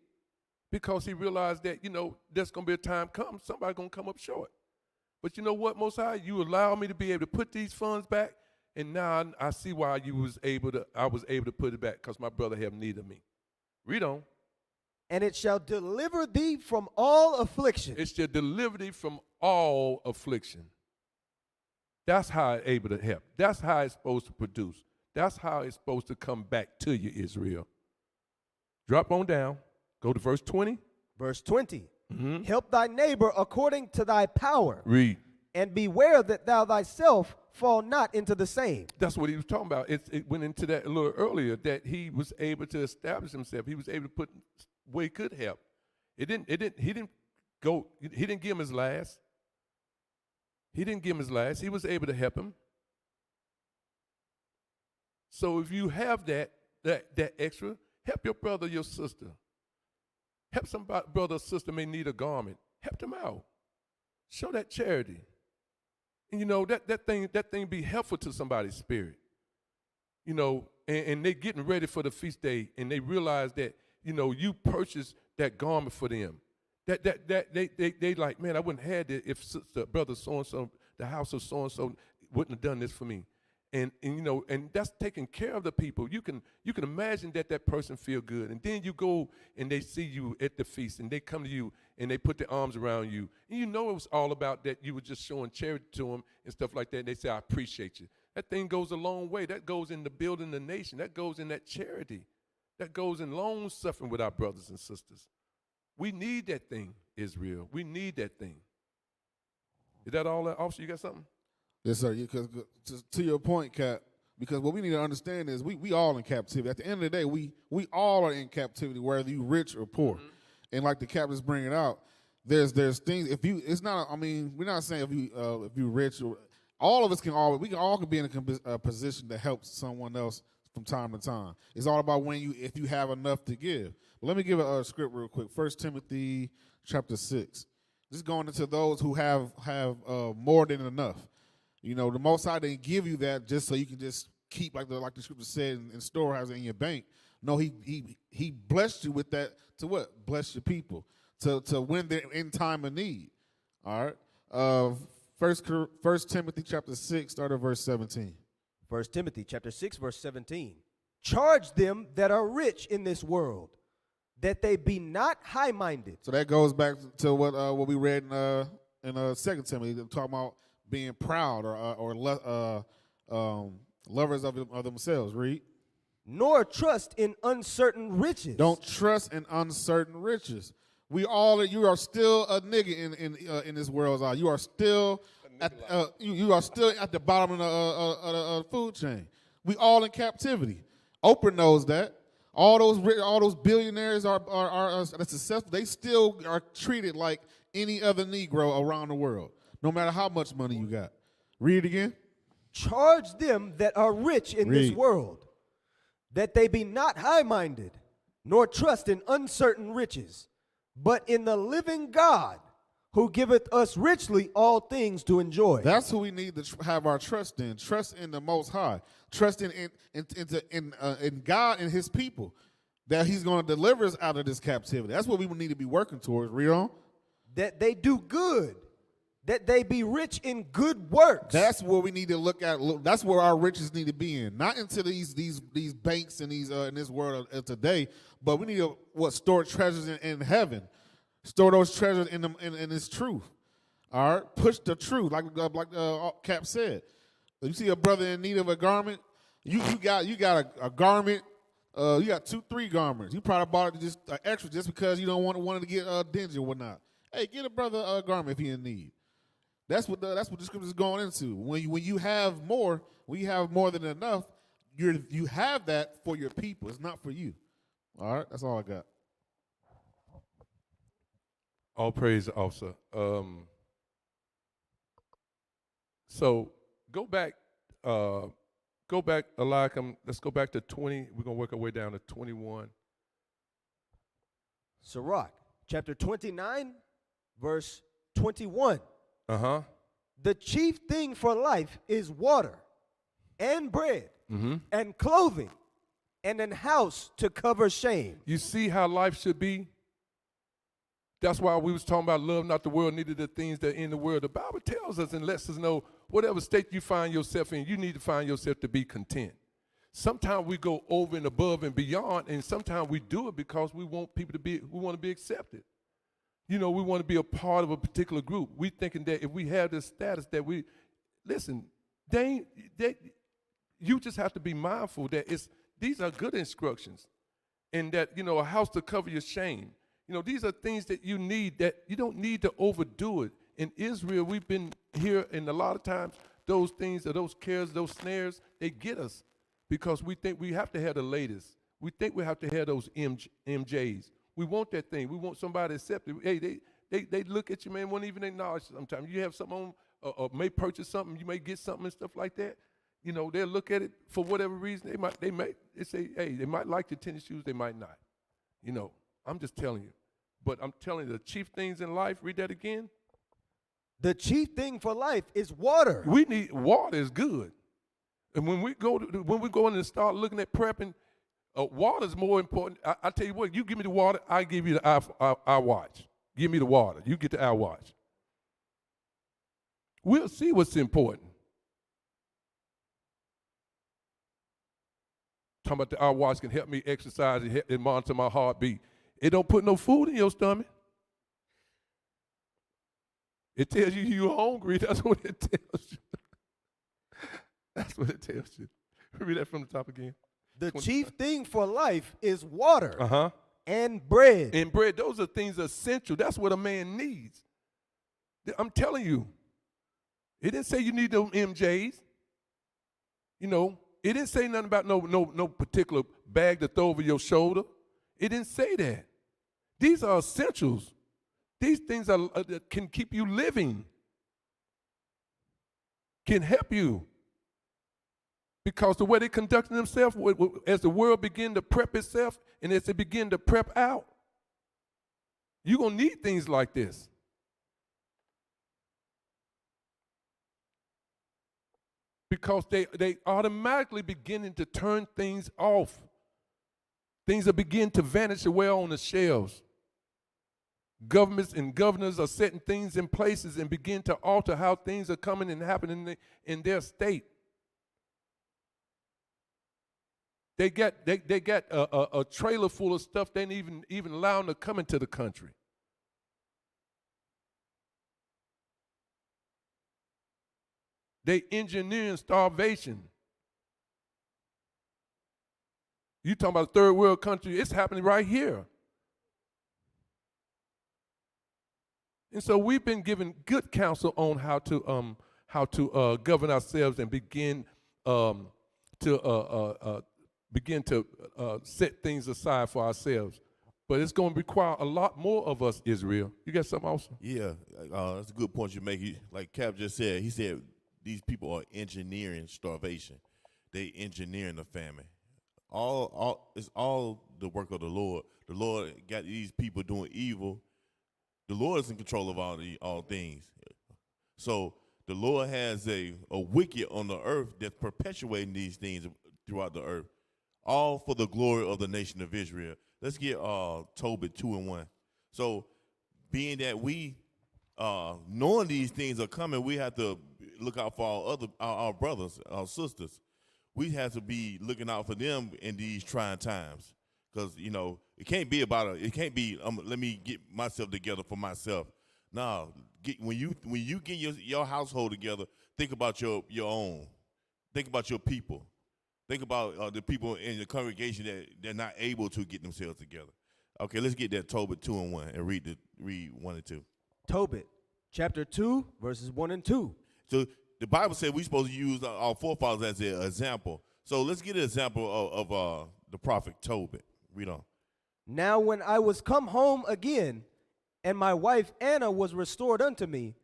because he realized that, there's going to be a time come, somebody's going to come up short. But you know what, Most High, you allow me to be able to put these funds back, and now I see why I was able to put it back, because my brother have need of me. Read on. And it shall deliver thee from all affliction. It shall deliver thee from all affliction. That's how it's able to help. That's how it's supposed to produce. That's how it's supposed to come back to you, Israel. Drop on down. Go to verse 20. Verse 20. Help thy neighbor according to thy power. Read. and beware that thou thyself fall not into the same. That's what he was talking about. It went into that a little earlier, that he was able to establish himself. He was able to put where he could help. He didn't give him his last. He didn't give him his last. He was able to help him. So if you have that extra, help your brother, your sister. Help somebody, brother or sister may need a garment. Help them out. Show that charity. And you know, that thing be helpful to somebody's spirit. You know, and they getting ready for the feast day, and they realize that, you know, you purchased that garment for them. That they like, man, I wouldn't have had it if sister, brother so-and-so, the house of so-and-so wouldn't have done this for me. And you know, and that's taking care of the people. You can imagine that person feel good. And then you go and they see you at the feast, and they come to you and they put their arms around you. And you know it was all about that you were just showing charity to them and stuff like that. And they say, I appreciate you. That thing goes a long way. That goes into building the nation. That goes in that charity. That goes in long suffering with our brothers and sisters. We need that thing, Israel. We need that thing. Is that all that? Officer, you got something? Yes, sir. Because to your point, Cap, because what we need to understand is we all in captivity. At the end of the day, we all are in captivity, whether you rich or poor. Mm-hmm. And like the captain's bringing out, there's things. If you, it's not. I mean, we're not saying if you rich or all of us can all be in a position to help someone else from time to time. It's all about if you have enough to give. But let me give a script real quick. 1 Timothy chapter 6. Just going into those who have more than enough. You know, the Most High didn't give you that just so you can just keep, like the scripture said, in storehouse in your bank. No, he blessed you with that to what? Bless your people. To when they're in time of need. All right. 1 Timothy chapter 6, start at verse 17. 1 Timothy chapter 6, verse 17. Charge them that are rich in this world, that they be not high-minded. So that goes back to what we read in 2 Timothy, talking about being proud or lovers of themselves. Read. Nor trust in uncertain riches. Don't trust in uncertain riches. You are still a nigga in this world's eye. You are still at the bottom of the food chain. We all in captivity. Oprah knows that. All those billionaires are successful. They still are treated like any other Negro around the world, no matter how much money you got. Read it again. Charge them that are rich in this world, that they be not high-minded, nor trust in uncertain riches, but in the living God, who giveth us richly all things to enjoy. That's who we need to have our trust in. Trust in the Most High. Trust in God and His people, that He's going to deliver us out of this captivity. That's what we need to be working towards. Read on. That they do good, that they be rich in good works. That's what we need to look at. That's where our riches need to be in, not into these banks and in this world today, but we need to store treasures in heaven. Store those treasures in His truth. All right, push the truth, like Cap said. If you see a brother in need of a garment, you got a garment. You got 2-3 garments. You probably bought it just extra just because you don't want to get dingy or whatnot. Hey, get a brother a garment if he in need. That's what the scripture is going into. When you have more, than enough, you have that for your people. It's not for you. All right, that's all I got. All praise, officer. So go back, Eliakim. Let's go back to 20. We're gonna work our way down to 21. Sirach, chapter 29, verse 21. The chief thing for life is water and bread and clothing and an house to cover shame. You see how life should be? That's why we was talking about love not the world, neither the things that are in the world. The Bible tells us and lets us know whatever state you find yourself in, you need to find yourself to be content. Sometimes we go over and above and beyond, and sometimes we do it because we want people we want to be accepted. You know, we want to be a part of a particular group. We thinking that if we have this status that you just have to be mindful that these are good instructions, and that, you know, a house to cover your shame. You know, these are things that you need, that you don't need to overdo it. In Israel, we've been here, and a lot of times those things or those cares, those snares, they get us because we think we have to have the latest. We think we have to have those MJs. We want that thing. We want somebody to accept it. Hey, they look at you, man, won't even acknowledge sometimes. You have something on, or may purchase something, you may get something and stuff like that. You know, they'll look at it for whatever reason. They say, hey, they might like the tennis shoes, they might not. You know, I'm just telling you. But I'm telling you, the chief things in life, read that again. The chief thing for life is water. We need water is good. And when we go in and start looking at prepping, water is more important. I tell you what, you give me the water, I give you the eye watch. Give me the water, you get the eye watch. We'll see what's important. Talking about the eye watch can help me exercise and monitor my heartbeat. It don't put no food in your stomach. It tells you you're hungry. That's what it tells you. That's what it tells you. Read that from the top again. The chief thing for life is water. Uh-huh. And bread. And bread, those are things essential. That's what a man needs. I'm telling you. It didn't say you need those MJs. You know, it didn't say nothing about no particular bag to throw over your shoulder. It didn't say that. These are essentials. These things can keep you living, can help you. Because the way they conducted themselves, as the world began to prep itself and as it began to prep out, you're going to need things like this. Because they automatically beginning to turn things off. Things are beginning to vanish away on the shelves. Governments and governors are setting things in places and begin to alter how things are coming and happening in their state. They got a trailer full of stuff they ain't even allow them to come into the country. They engineering starvation. You talking about a third world country? It's happening right here. And so we've been given good counsel on how to govern ourselves and begin to set things aside for ourselves. But it's going to require a lot more of us, Israel. You got something else? Yeah, that's a good point you make. Like Cap just said, he said these people are engineering starvation. They engineering the famine. It's all the work of the Lord. The Lord got these people doing evil. The Lord is in control of all things. So the Lord has a wicked on the earth that's perpetuating these things throughout the earth, all for the glory of the nation of Israel. Let's get Tobit 2:1. So being that we knowing these things are coming, we have to look out for our brothers, our sisters. We have to be looking out for them in these trying times. Because, you know, it can't be let me get myself together for myself. No, when you get your household together, think about your own. Think about your people. Think about the people in the congregation that they're not able to get themselves together. Okay, let's get that Tobit 2:1 and read 1 and 2. Tobit, chapter 2, verses 1 and 2. So the Bible said we're supposed to use our forefathers as an example. So let's get an example of the prophet Tobit. Read on. Now when I was come home again, and my wife Anna was restored unto me,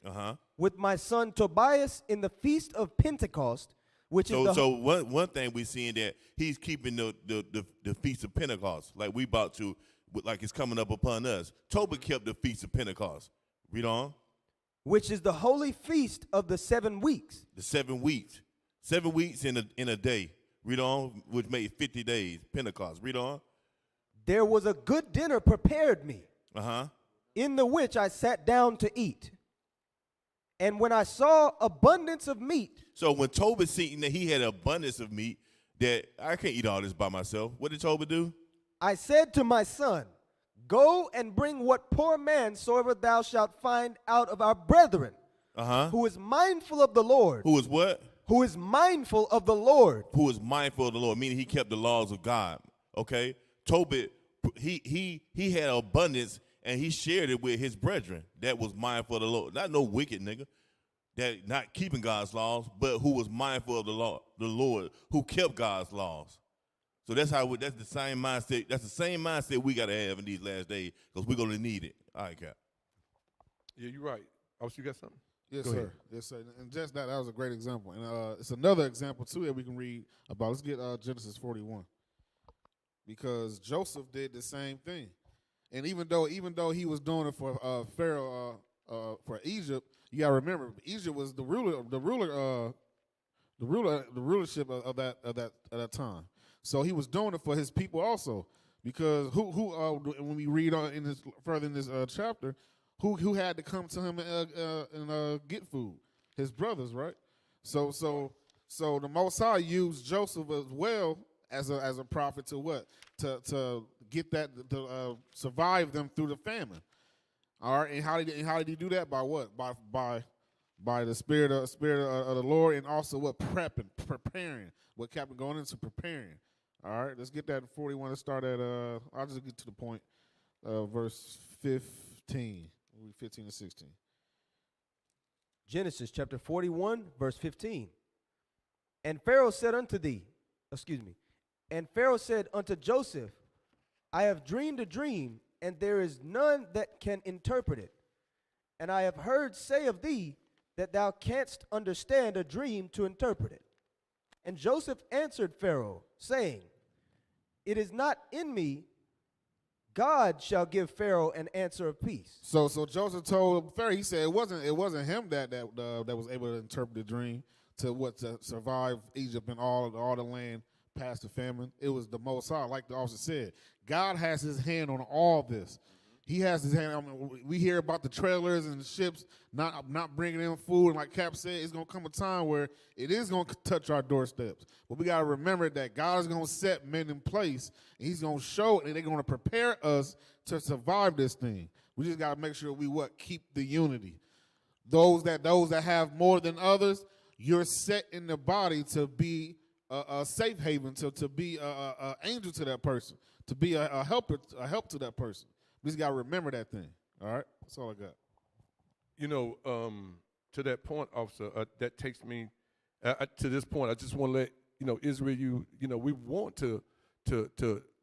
with my son Tobias in the feast of Pentecost, which is so one thing we're seeing that he's keeping the feast of Pentecost, like we about to, like it's coming up upon us. Tobit kept the feast of Pentecost. Read on. Which is the holy feast of the 7 weeks. The 7 weeks. 7 weeks in a day. Read on, which made 50 days. Pentecost. Read on. There was a good dinner prepared me, in the which I sat down to eat. And when I saw abundance of meat. So when Tobit seen that he had abundance of meat, that I can't eat all this by myself, what did Tobit do? I said to my son, go and bring what poor man soever thou shalt find out of our brethren, who is mindful of the Lord. Who is what? Who is mindful of the Lord. Who is mindful of the Lord, meaning he kept the laws of God. Okay? Tobit, he had abundance, and he shared it with his brethren that was mindful of the Lord. Not no wicked nigga. that not keeping God's laws, but who was mindful of the Lord, who kept God's laws. So that's that's the same mindset. That's the same mindset we got to have in these last days, because we're going to need it. All right, Cap. Yeah, you're right. Oh, so you got something? Yes, Go sir. ahead. Yes, sir. And just that was a great example. And it's another example, too, that we can read about. Let's get Genesis 41. Because Joseph did the same thing. And even though he was doing it for Pharaoh, for Egypt, you got to remember, Egypt was the rulership of that time. So he was doing it for his people also. Because when we read further in this chapter, who had to come to him and get food? His brothers, right? So the Most High used Joseph as well as a prophet to what? To get that to survive them through the famine. All right, and how did he do that? By what? By the spirit of the Lord, and also what? Preparing. What Captain going into preparing. All right, let's get that in 41. Let's start at I'll just get to the point. Verse 15. 15 and 16. Genesis chapter 41, verse 15. And Pharaoh said unto Joseph, I have dreamed a dream, and there is none that can interpret it. And I have heard say of thee that thou canst understand a dream to interpret it. And Joseph answered Pharaoh, saying, It is not in me. God shall give Pharaoh an answer of peace. So Joseph told Pharaoh, he said it wasn't him that was able to interpret the dream to survive Egypt and all the land past the famine. It was the Most High, like the officer said. God has his hand on all this. He has his hand. I mean, we hear about the trailers and the ships not bringing in food, and like Cap said, it's gonna come a time where it is gonna touch our doorsteps. But we gotta remember that God is gonna set men in place, and He's gonna show, and they're gonna prepare us to survive this thing. We just gotta make sure we keep the unity. Those that have more than others, you're set in the body to be a safe haven, to be a angel to that person, to be a help to that person. We just got to remember that thing, all right? That's all I got. You know, to that point, officer, that takes me to this point. I just want to let, Israel, we want to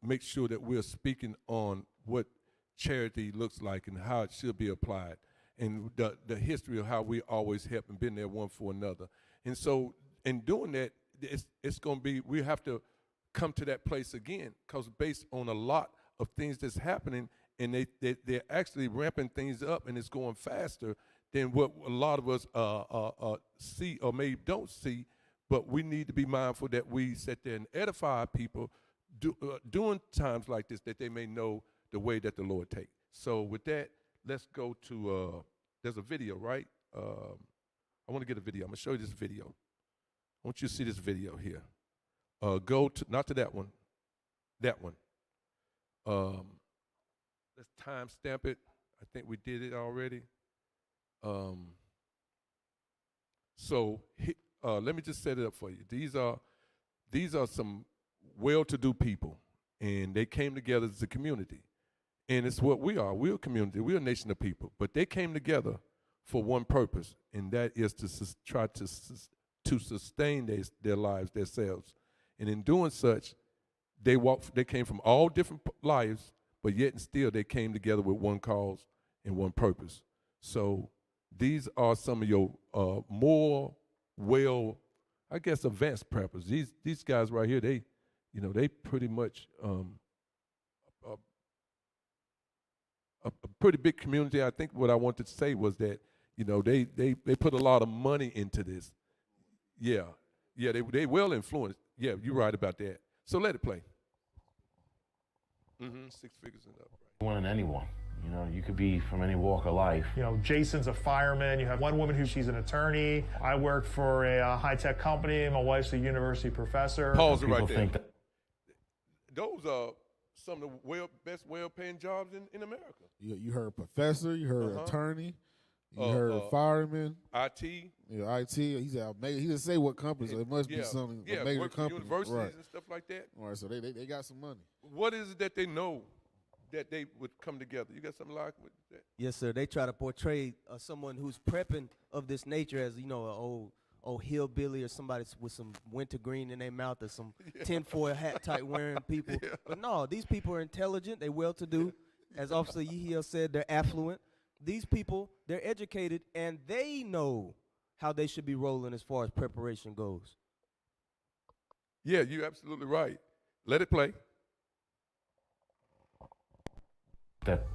make sure that we're speaking on what charity looks like and how it should be applied, and the history of how we always help and been there one for another. And so in doing that, it's going to be, we have to come to that place again, because based on a lot of things that's happening, and they're actually ramping things up, and it's going faster than what a lot of us see or maybe don't see. But we need to be mindful that we sit there and edify people during times like this, that they may know the way that the Lord takes. So with that, let's go to, there's a video, right? I want to get a video. I'm going to show you this video. I want you to see this video here. Go to, not to that one, that one. Let's time stamp it. I think we did it already. So let me just set it up for you. These are some well-to-do people, and they came together as a community. And it's what we are. We're a community. We're a nation of people. But they came together for one purpose, and that is to try to sustain their lives, themselves. And in doing such, they came from all different lives, but yet and still they came together with one cause and one purpose. So these are some of your more advanced preppers. These guys right here, they pretty much a pretty big community. I think what I wanted to say was that, they put a lot of money into this. Yeah, they well influenced. Yeah, you're right about that. So let it play. 6 figures and up. Right. One and anyone. You could be from any walk of life. Jason's a fireman. You have one woman she's an attorney. I work for a high-tech company. My wife's a university professor. Pause it right there. Those are some of the best well-paying jobs in America. You heard professor, you heard attorney, you heard fireman. IT. Yeah, IT. He didn't say what company, so it must be something, a major company. Universities right. and stuff like that. All right, so they got some money. What is it that they know that they would come together. You got something like with that? Yes, sir. They try to portray someone who's prepping of this nature as, an old hillbilly or somebody with some wintergreen in their mouth or some tinfoil hat type wearing people. Yeah. But no, these people are intelligent. They're well-to-do. As Officer Yehiel said, they're affluent. These people, they're educated, and they know how they should be rolling as far as preparation goes. Yeah, you're absolutely right. Let it play. That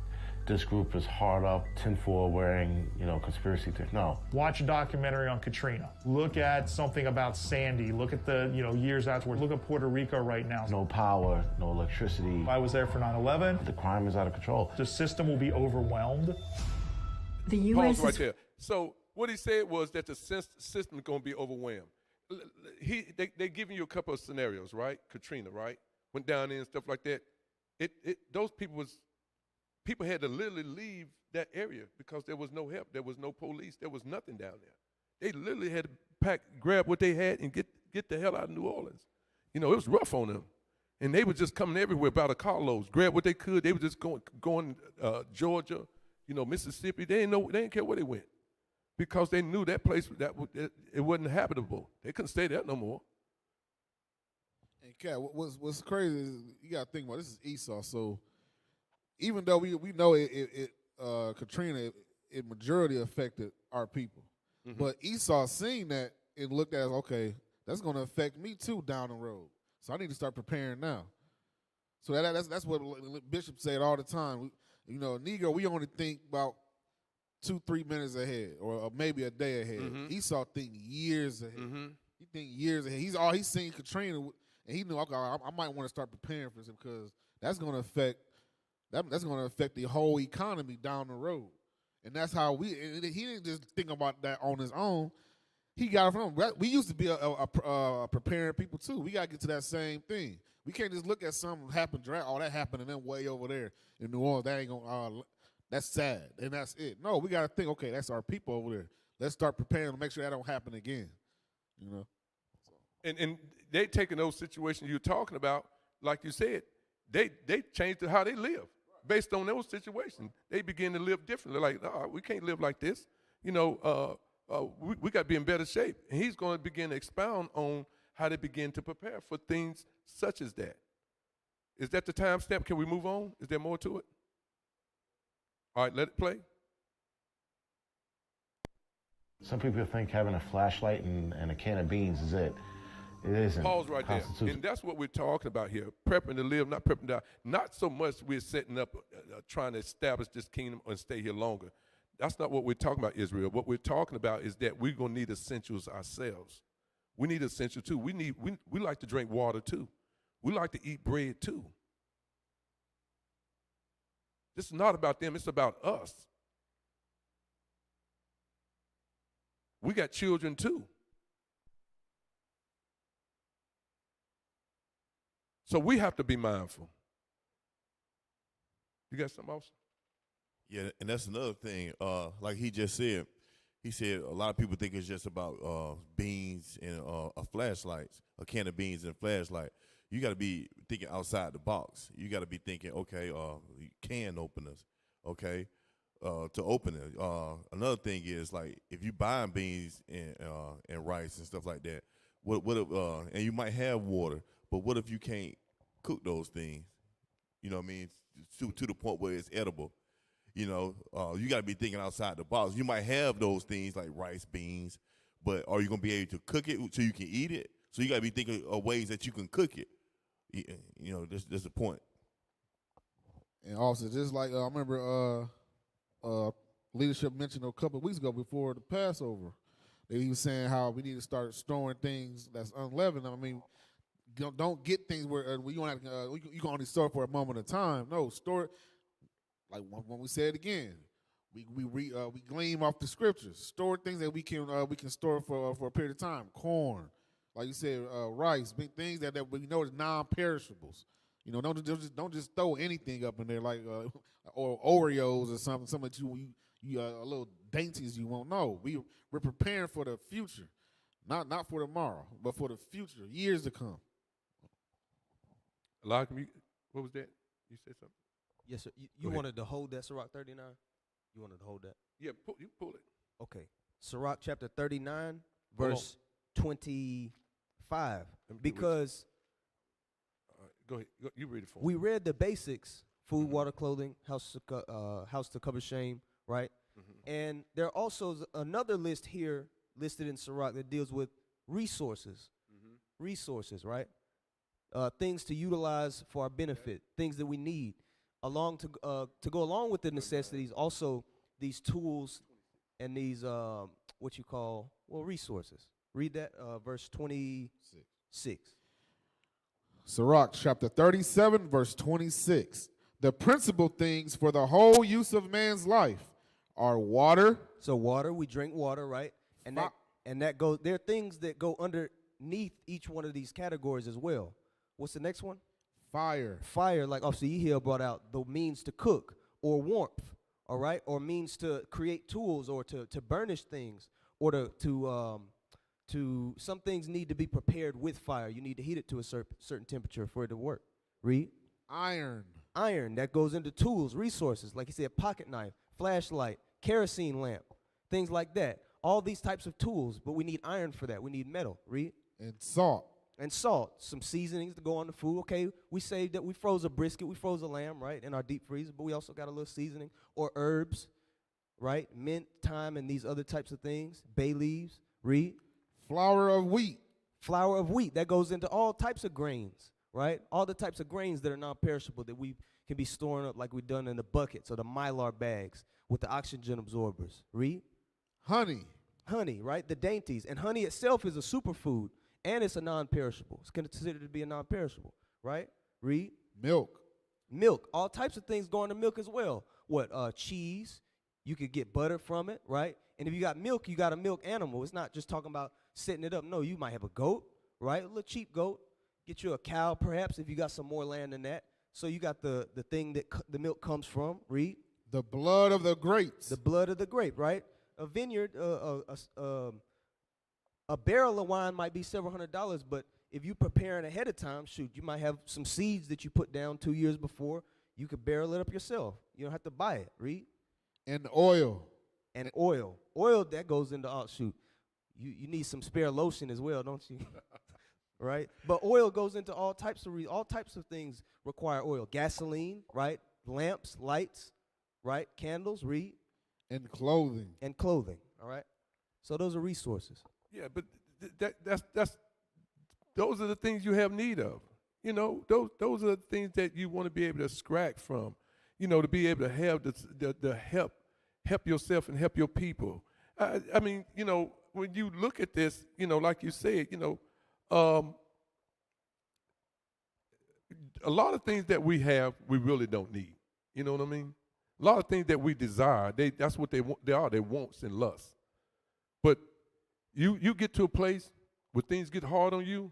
this group is hard up, tinfoil wearing, conspiracy theory. No. Watch a documentary on Katrina. Look at something about Sandy. Look at the, years afterwards. Look at Puerto Rico right now. No power, no electricity. I was there for 9/11. The crime is out of control. The system will be overwhelmed. The U.S. Pause right there. So what he said was that the system is going to be overwhelmed. They giving you a couple of scenarios, right? Katrina, right? Went down there and stuff like that. Those people had to literally leave that area because there was no help. There was no police. There was nothing down there. They literally had to grab what they had and get the hell out of New Orleans. It was rough on them. And they were just coming everywhere by the carloads, grab what they could. They were just going Georgia, Mississippi. They didn't care where they went because they knew that place, it wasn't habitable. They couldn't stay there no more. And Kat, what's crazy is you got to think about this is Esau, so even though we know Katrina, it majority affected our people. Mm-hmm. But Esau seen that and looked at it as, okay, that's going to affect me too down the road. So I need to start preparing now. So that's what Bishop said all the time. Negro, we only think about 2-3 minutes ahead or maybe a day ahead. Mm-hmm. Esau think years ahead. Mm-hmm. He think years ahead. He's seen Katrina, and he knew, okay, I might want to start preparing for this because that's going to affect the whole economy down the road. And that's how he didn't just think about that on his own. He got it from him. We used to be a preparing people too. We got to get to that same thing. We can't just look at something happen, that happened and then way over there in New Orleans. That ain't gonna. That's sad, and that's it. No, we got to think. Okay, that's our people over there. Let's start preparing to make sure that don't happen again. And they taking those situations you're talking about, like you said, they changed how they live based on those situations. They begin to live differently. Like, we can't live like this. We got to be in better shape. And he's going to begin to expound on how they begin to prepare for things such as that. Is that the time stamp? Can we move on? Is there more to it? All right, let it play. Some people think having a flashlight and a can of beans is it. It isn't. Pause right there. And that's what we're talking about here. Prepping to live, not prepping to die. Not so much we're setting up, trying to establish this kingdom and stay here longer. That's not what we're talking about, Israel. What we're talking about is that we're going to need essentials ourselves. We need essentials too. We like to drink water too. We like to eat bread too. This is not about them. It's about us. We got children too. So we have to be mindful. You got something else? Yeah, and that's another thing. Like he just said, he said a lot of people think it's just about beans and a flashlight, a can of beans and a flashlight. You got to be thinking outside the box. You got to be thinking, okay, can openers, okay, to open it. Another thing is like if you buying beans and rice and stuff like that, what if, and you might have water, but what if you can't cook those things? You know what I mean? To the point where it's edible. You got to be thinking outside the box. You might have those things like rice, beans, but are you going to be able to cook it so you can eat it? So you got to be thinking of ways that you can cook it. That's the point. And also, just like I remember leadership mentioned a couple of weeks ago before the Passover, he was saying how we need to start storing things that's unleavened. I mean, don't get things where you don't have you can only store for a moment of time. No, store it. Like when we say it again, we glean off the scriptures. Store things that we can store for a period of time. Corn, like you said, rice, things that we know is non-perishables. Don't just throw anything up in there like or Oreos or something that you a little dainties you won't know. We're preparing for the future, not for tomorrow, but for the future, years to come. What was that? You said something? Yes, sir. You Go ahead. wanted to hold that Sirach 39? You wanted to hold that? Yeah, you pull it. Okay. Sirach chapter 39, Hold verse 25. Let me do it. Because Go ahead. You read it for me. we read the basics: food, water, clothing, house to cover shame, right? And there also is another list here listed in Sirach that deals with resources. Resources, right? Things to utilize for our benefit, things that we need, to go along with the necessities. Also, these tools and these what you call resources. Read that verse 26. Sirach chapter 37, verse 26. The principal things for the whole use of man's life are water. So water, we drink water, right? And that goes. There are things that go underneath each one of these categories as well. What's the next one? Fire. Fire, like Officer Ezekiel brought out, the means to cook or warmth, all right, or means to create tools or to burnish things, or to some things need to be prepared with fire. You need to heat it to a certain temperature for it to work. Read. Iron. Iron, that goes into tools, resources, like he said, pocket knife, flashlight, kerosene lamp, things like that. All these types of tools, but we need iron for that. We need metal. Read. And salt. And salt, some seasonings to go on the food. Okay, we saved that. We froze a brisket, we froze a lamb, right, in our deep freezer, but we also got a little seasoning. Or herbs, right, mint, thyme, and these other types of things. Bay leaves. Read. Flour of wheat. Flour of wheat, that goes into all types of grains, right? All the types of grains that are non-perishable that we can be storing up like we've done in the buckets or the Mylar bags with the oxygen absorbers. Read. Honey. Honey, right? The dainties. And honey itself is a superfood, and it's a non-perishable. It's considered to be a non-perishable, right? Read. Milk. Milk. All types of things go into milk as well. What? Cheese. You could get butter from it, right? And if you got milk, you got a milk animal. It's not just talking about setting it up. No, you might have a goat, right? A little cheap goat. Get you a cow, perhaps, if you got some more land than that. So you got the thing that the milk comes from. Read. The blood of the grapes. The blood of the grape, right? A vineyard, a barrel of wine might be several $100s, but if you preparing ahead of time, shoot, you might have some seeds that you put down 2 years before. You could barrel it up yourself. You don't have to buy it. Read. And oil. And oil. Oil, that goes into, shoot, you need some spare lotion as well, don't you? Right? But oil goes into all types of things require oil. Gasoline, right? Lamps, lights, right? Candles, read. And clothing. And clothing, all right? So those are resources. Yeah, but that's those are the things you have need of. You know, those are the things that you want to be able to extract from. You know, to be able to have the help yourself and help your people. I mean, you know, when you look at this, you know, like you said, you know, a lot of things that we have, we really don't need. You know what I mean? A lot of things that we desire, that's what they want. They are their wants and lusts. But you get to a place where things get hard on you,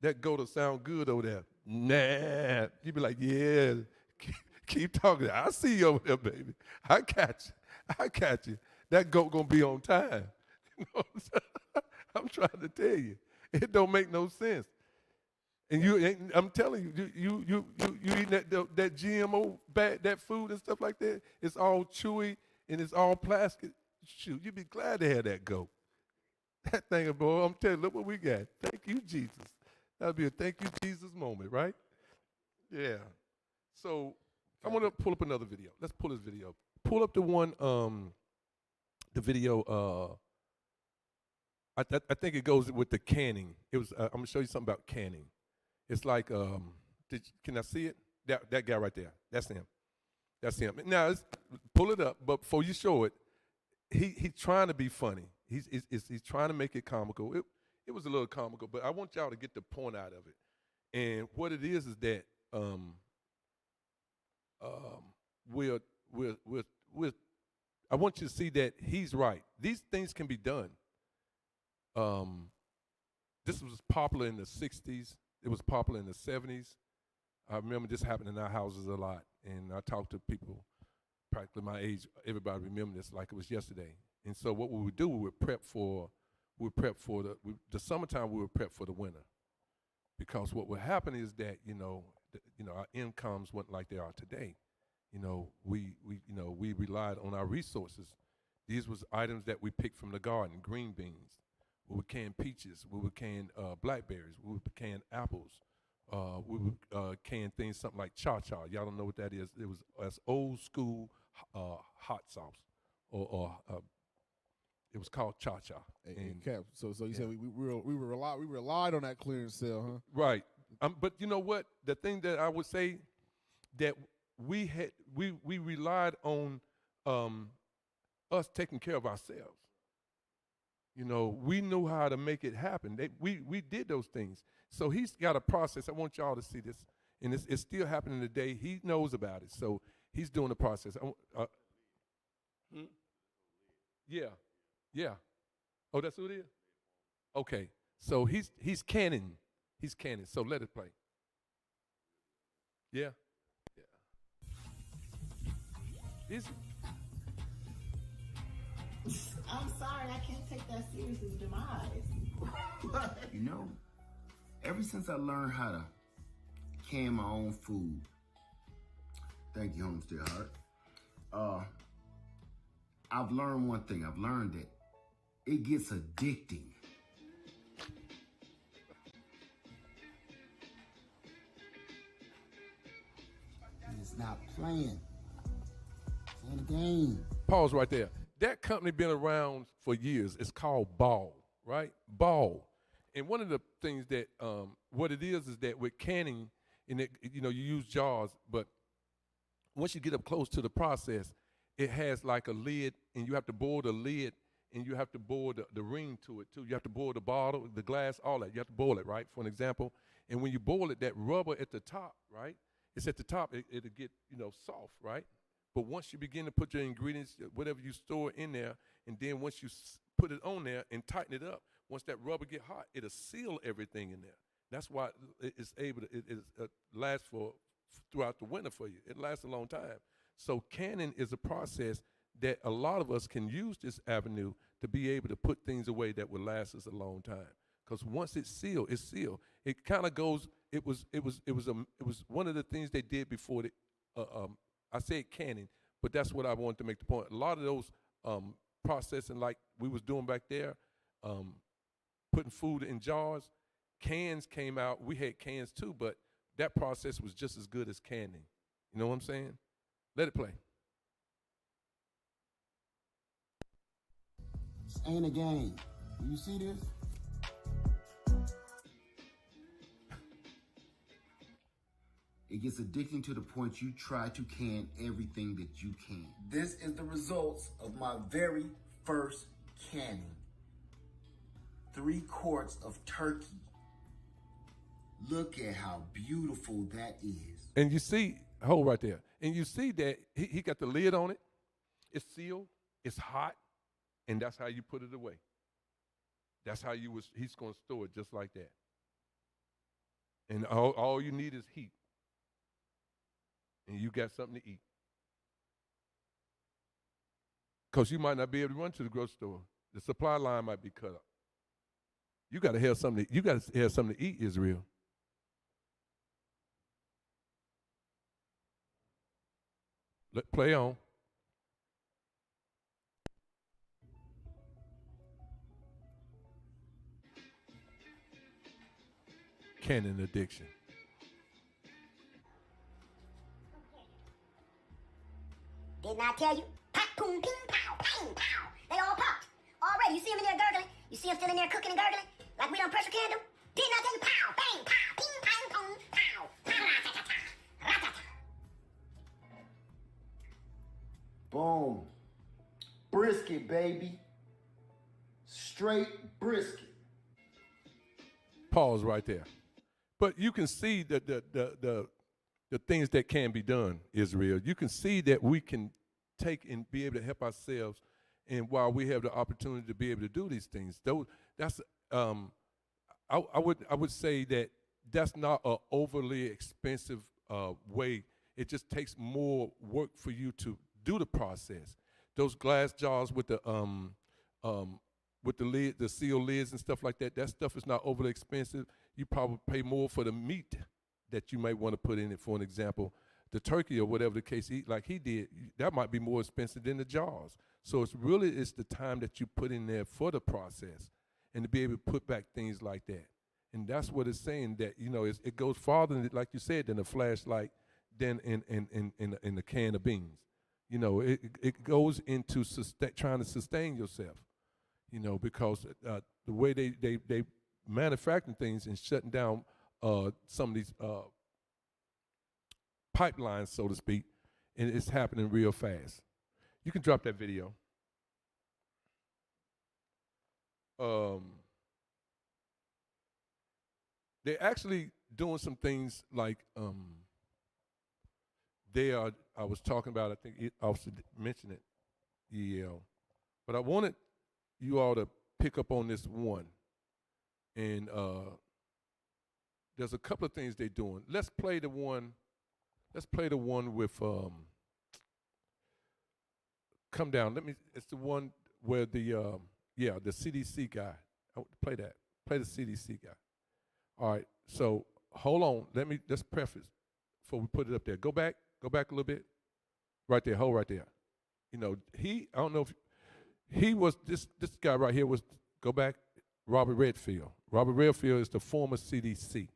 that go to sound good over there. Nah, you be like, yeah, keep talking. I see you over there, baby. I got you. That goat gonna be on time. You know what I'm saying? I'm trying to tell you, it don't make no sense. And I'm telling you, you eating that GMO that food and stuff like that. It's all chewy and it's all plastic. Shoot, you'd be glad to have that goat. That thing, boy, I'm telling you, look what we got. Thank you, Jesus. That'll be a thank you, Jesus moment, right? Yeah. So I want to pull up another video. Let's pull this video. Pull up the one, the video. I think it goes with the canning. It was. I'm gonna show you something about canning. It's like, can I see it? That guy right there. That's him. That's him. Now, pull it up. But before you show it, he's trying to be funny. He's trying to make it comical. It was a little comical, but I want y'all to get the point out of it. And what it is that I want you to see that he's right. These things can be done. This was popular in the 60s. It was popular in the 70s. I remember this happened in our houses a lot, and I talked to people practically my age. Everybody remember this like it was yesterday. And so what we would do, we would prep for the summertime. We would prep for the winter, because what would happen is that, you know, our incomes weren't like they are today. We relied on our resources. These was items that we picked from the garden: green beans. We would can peaches. We would can blackberries. We would can apples. We would can things something like cha-cha. Y'all don't know what that is. It was as old school hot sauce, or it was called cha-cha. And Cap, so you said we relied on that clearance sale, huh? Right. But you know what? The thing that I would say that we relied on us taking care of ourselves. We knew how to make it happen. We did those things. So he's got a process. I want y'all to see this, and it's still happening today. He knows about it, so he's doing the process. Yeah. Oh, that's who it is? Okay. So he's canning. He's canning. So let it play. Yeah. Is it? I'm sorry, I can't take that seriously, demise. Ever since I learned how to can my own food, thank you, Homestead Heart, I've learned one thing. I've learned that it gets addicting. It's not playing. It's in the game. Pause right there. That company been around for years. It's called Ball, right? Ball. And one of the things that, what it is that with canning, and you use jars, but once you get up close to the process, it has like a lid, and you have to boil the lid, and you have to boil the ring to it too. You have to boil the bottle, the glass, all that. You have to boil it, right, for an example. And when you boil it, that rubber at the top, right, it's at the top, it'll get, soft, right? But once you begin to put your ingredients, whatever you store in there, and then once you put it on there and tighten it up, once that rubber get hot, it'll seal everything in there. That's why it's able to last throughout the winter for you. It lasts a long time. So canning is a process that a lot of us can use this avenue to be able to put things away that will last us a long time. Because once it's sealed, it's sealed. It kind of goes. It was one of the things they did before I said canning, but that's what I wanted to make the point. A lot of those processing, like we was doing back there, putting food in jars, cans came out. We had cans too, but that process was just as good as canning. You know what I'm saying? Let it play. This ain't a game. You see this? It gets addicting to the point you try to can everything that you can. This is the results of my very first canning. 3 quarts of turkey. Look at how beautiful that is. And you see, hold right there. And you see that he got the lid on it. It's sealed. It's hot. And that's how you put it away. That's how he's going to store it just like that. And all you need is heat. And you got something to eat. Because you might not be able to run to the grocery store. The supply line might be cut up. You got to have something. You got to have something to eat, Israel. Play on. Canning addiction. Didn't I tell you? Pop, boom, ping, pow, bang, pow. They all popped. Already, you see them in there gurgling? You see them still in there cooking and gurgling? Like we done pressure canned them? Didn't I tell you? Pow, bang, pow, ping, pang, pong, pow. Ta-ra-ta-ta-ta, ra-ta-ta. Boom. Brisket, baby. Straight brisket. Pause right there. But you can see that the things that can be done, Israel. You can see that we can take and be able to help ourselves, and while we have the opportunity to be able to do these things, that's I would say that that's not an overly expensive way. It just takes more work for you to do the process. Those glass jars with the lid, the seal lids and stuff like that. That stuff is not overly expensive. You probably pay more for the meat that you might want to put in it. For an example, the turkey or whatever the case, like he did, that might be more expensive than the jars. So it's the time that you put in there for the process, and to be able to put back things like that. And that's what it's saying, that, you know, it goes farther, like you said, than a flashlight, than in a can of beans. You know, it goes into trying to sustain yourself, you know, because the way they manufacturing things and shutting down some of these pipelines, so to speak, and it's happening real fast. You can drop that video. They're actually doing some things like I was talking about, I think Officer mentioned it, EL. But I wanted you all to pick up on this one. And there's a couple of things they're doing. Let's play the one with come down. It's the one where the CDC guy. Play that. Play the CDC guy. All right. So hold on. Let's preface before we put it up there. Go back a little bit. Right there. Hold right there. You know, I don't know if he was this guy right here was, go back, Robert Redfield. Robert Redfield is the former CDC.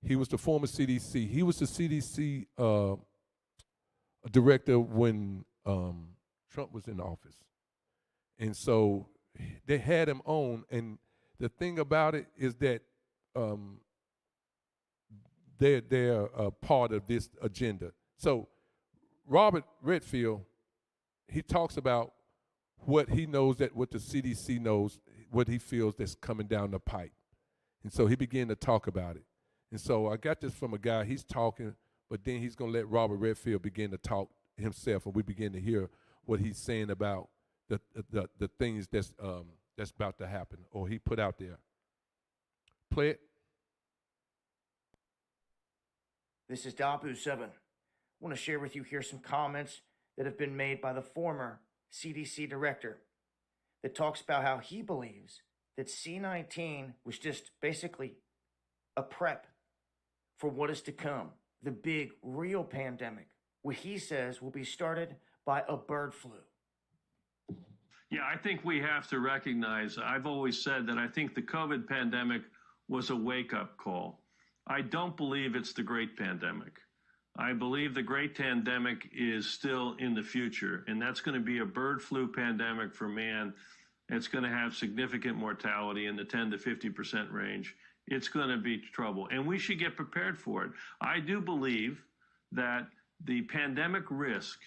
He was the former CDC. He was the CDC director when Trump was in office. And so they had him on, and the thing about it is that they're a part of this agenda. So Robert Redfield, he talks about what he knows, what the CDC knows, what he feels that's coming down the pipe. And so he began to talk about it. And so I got this from a guy, he's talking, but then he's going to let Robert Redfield begin to talk himself, and we begin to hear what he's saying about the things that's about to happen, or he put out there. Play it. This is Dabu7. I want to share with you here some comments that have been made by the former CDC director that talks about how he believes that C-19 was just basically a prep for what is to come, the big, real pandemic, what he says will be started by a bird flu. Yeah, I think we have to recognize, I've always said that I think the COVID pandemic was a wake-up call. I don't believe it's the great pandemic. I believe the great pandemic is still in the future, and that's going to be a bird flu pandemic for man. It's going to have significant mortality in the 10 to 50% range. It's going to be trouble, and we should get prepared for it. I do believe that the pandemic risk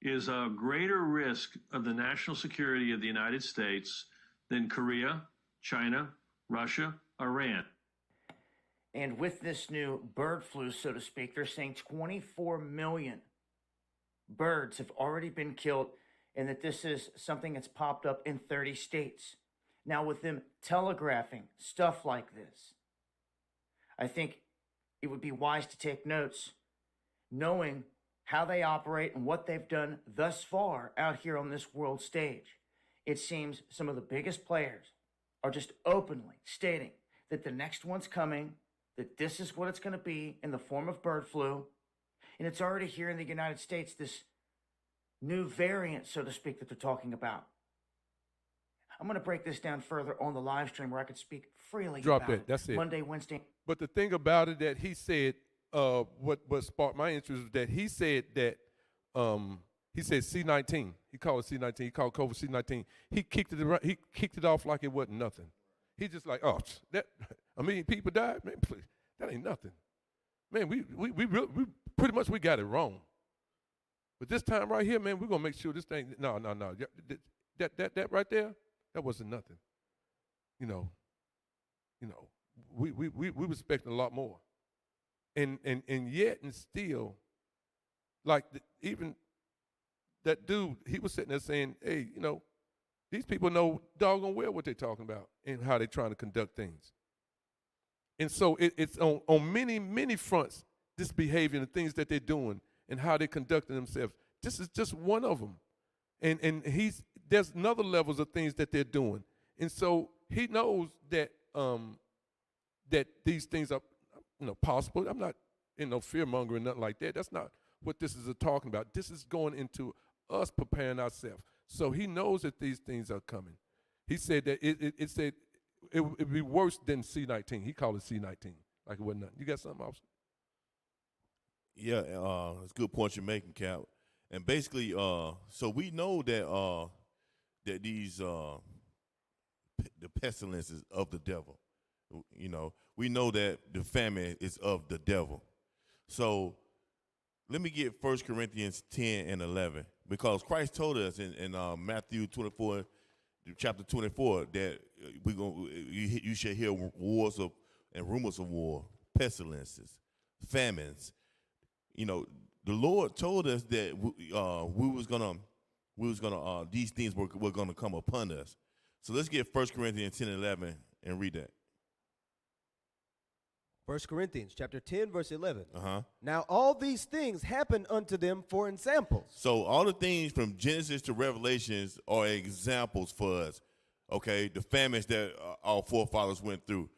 is a greater risk of the national security of the United States than Korea, China, Russia, Iran. And with this new bird flu, so to speak, they're saying 24 million birds have already been killed, and that this is something that's popped up in 30 states. Now, with them telegraphing stuff like this, I think it would be wise to take notes, knowing how they operate and what they've done thus far out here on this world stage. It seems some of the biggest players are just openly stating that the next one's coming, that this is what it's going to be in the form of bird flu. And it's already here in the United States, this new variant, so to speak, that they're talking about. I'm going to break this down further on the live stream where I could speak freely Drop about it. That's it. Monday, Wednesday. But the thing about it that he said, what sparked my interest was that he said that he said C-19. He called it C-19. He called COVID C-19. He kicked it off like it wasn't nothing. He just like, oh, that a million people died, man. Please, that ain't nothing, man. We pretty much we got it wrong. But this time right here, man, we're gonna make sure this thing. No. That right there, that wasn't nothing. You know, we were expecting a lot more, and yet and still, like even that dude, he was sitting there saying, hey, these people know doggone well what they're talking about and how they're trying to conduct things. And so it's on many, many fronts, this behavior and the things that they're doing and how they're conducting themselves. This is just one of them. And there's another levels of things that they're doing. And so he knows that that these things are, possible. I'm not in no fear mongering, nothing like that. That's not what this is talking about. This is going into us preparing ourselves. So he knows that these things are coming. He said that it said it would be worse than C-19. He called it C-19, like it wasn't nothing. You got something else? Yeah, it's a good point you're making, Cap. And basically, so we know that that these the pestilences of the devil. We know that the famine is of the devil. So let me get 1 Corinthians 10 and 11, because Christ told us in Matthew 24, chapter 24, that you shall hear wars and rumors of war, pestilences, famines. The Lord told us that these things were gonna come upon us. So let's get 1 Corinthians 10 and 11 and read that. 1 Corinthians chapter 10, verse 11. Uh-huh. Now all these things happen unto them for examples. So all the things from Genesis to Revelations are examples for us. Okay, the famines that our forefathers went through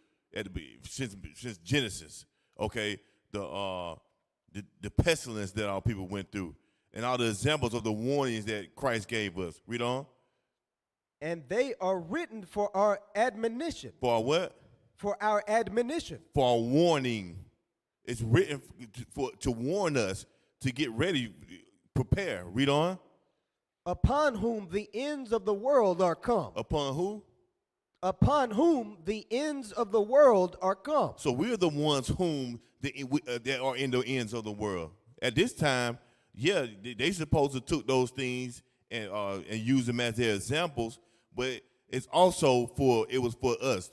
since Genesis. Okay, the pestilence that our people went through, and all the examples of the warnings that Christ gave us. Read on. And they are written for our admonition. For our what? For our admonition. For our warning. It's written to warn us, to get ready, prepare. Read on. Upon whom the ends of the world are come. Upon who? Upon whom the ends of the world are come. So we're the ones whom that are in the ends of the world. At this time, yeah, they supposed to took those things and use them as their examples, but it's also for us,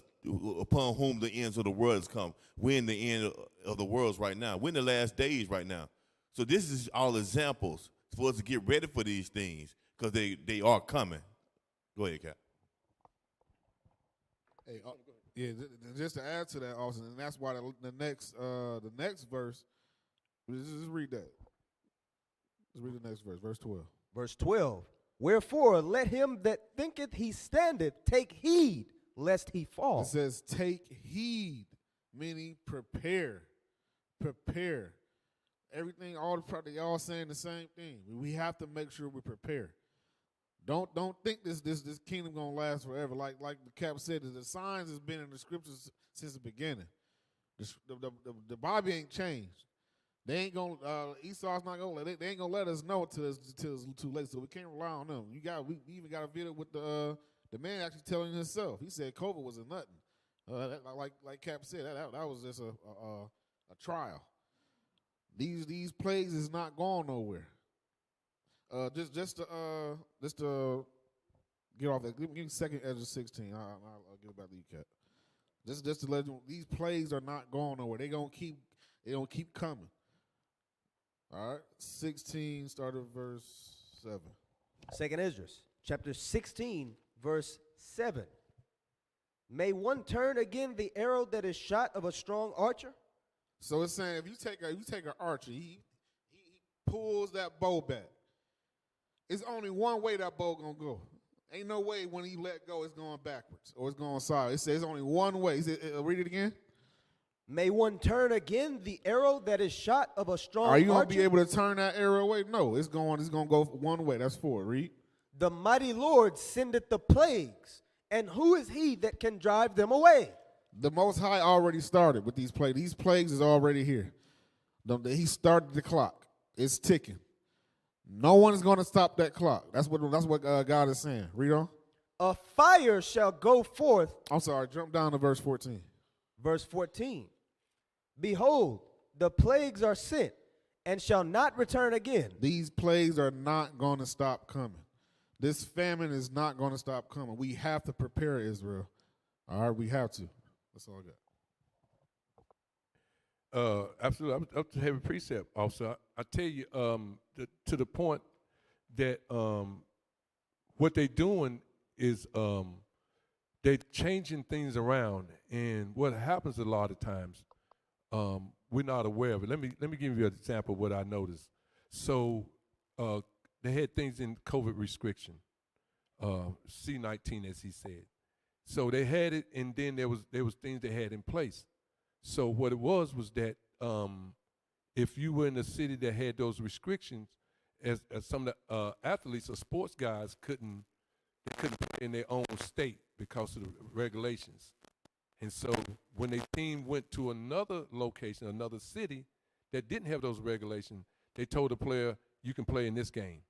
upon whom the ends of the world has come. We're in the end of the world right now. We're in the last days right now. So this is all examples for us to get ready for these things, because they are coming. Go ahead, Cap. Hey, yeah, just to add to that, Austin, and that's why the next verse. Just read that. Let's read the next verse, verse 12. Verse 12. Wherefore, let him that thinketh he standeth take heed, lest he fall. It says, take heed, meaning prepare. Prepare. Everything, they all saying the same thing. We have to make sure we prepare. Don't think this kingdom gonna last forever. Like the Cap said, the signs has been in the scriptures since the beginning. The Bible ain't changed. They ain't gonna Esau's not gonna they ain't gonna let us know till it's too late. So we can't rely on them. We even got a video with the man actually telling himself. He said COVID was a nothing. Like Cap said, that was just a trial. These plagues is not going nowhere. Just to get off that. Give me second Ezra 16. I'll give it back to you, Cap. Just to let you know, these plagues are not going nowhere. They gonna keep coming. All right, 16, start at verse 7. Second Ezra, chapter 16, verse 7. May one turn again the arrow that is shot of a strong archer? So it's saying if you take an archer, he pulls that bow back. It's only one way that bow gonna go. Ain't no way when he let go it's going backwards or it's going sideways. It says only one way. Read it again. May one turn again the arrow that is shot of a strong archer? Are you going to be able to turn that arrow away? No, it's going to go one way. That's 4. Read. The mighty Lord sendeth the plagues, and who is he that can drive them away? The Most High already started with these plagues. These plagues is already here. He started the clock. It's ticking. No one is going to stop that clock. That's what God is saying. Read on. A fire shall go forth. I'm sorry. Jump down to verse 14. Verse 14. Behold, the plagues are sent, and shall not return again. These plagues are not going to stop coming. This famine is not going to stop coming. We have to prepare Israel. All right, we have to. That's all I got. Absolutely. I'm up to heavy precept also. I tell you, to the point that what they're doing is they're changing things around, and what happens a lot of times, we're not aware of it. Let me give you an example of what I noticed. So they had things in COVID restriction, C-19 as he said. So they had it, and then there was things they had in place. So what it was that if you were in a city that had those restrictions, as some of the athletes or sports guys couldn't play in their own state because of the regulations. And so when their team went to another location, another city that didn't have those regulations, they told the player, you can play in this game.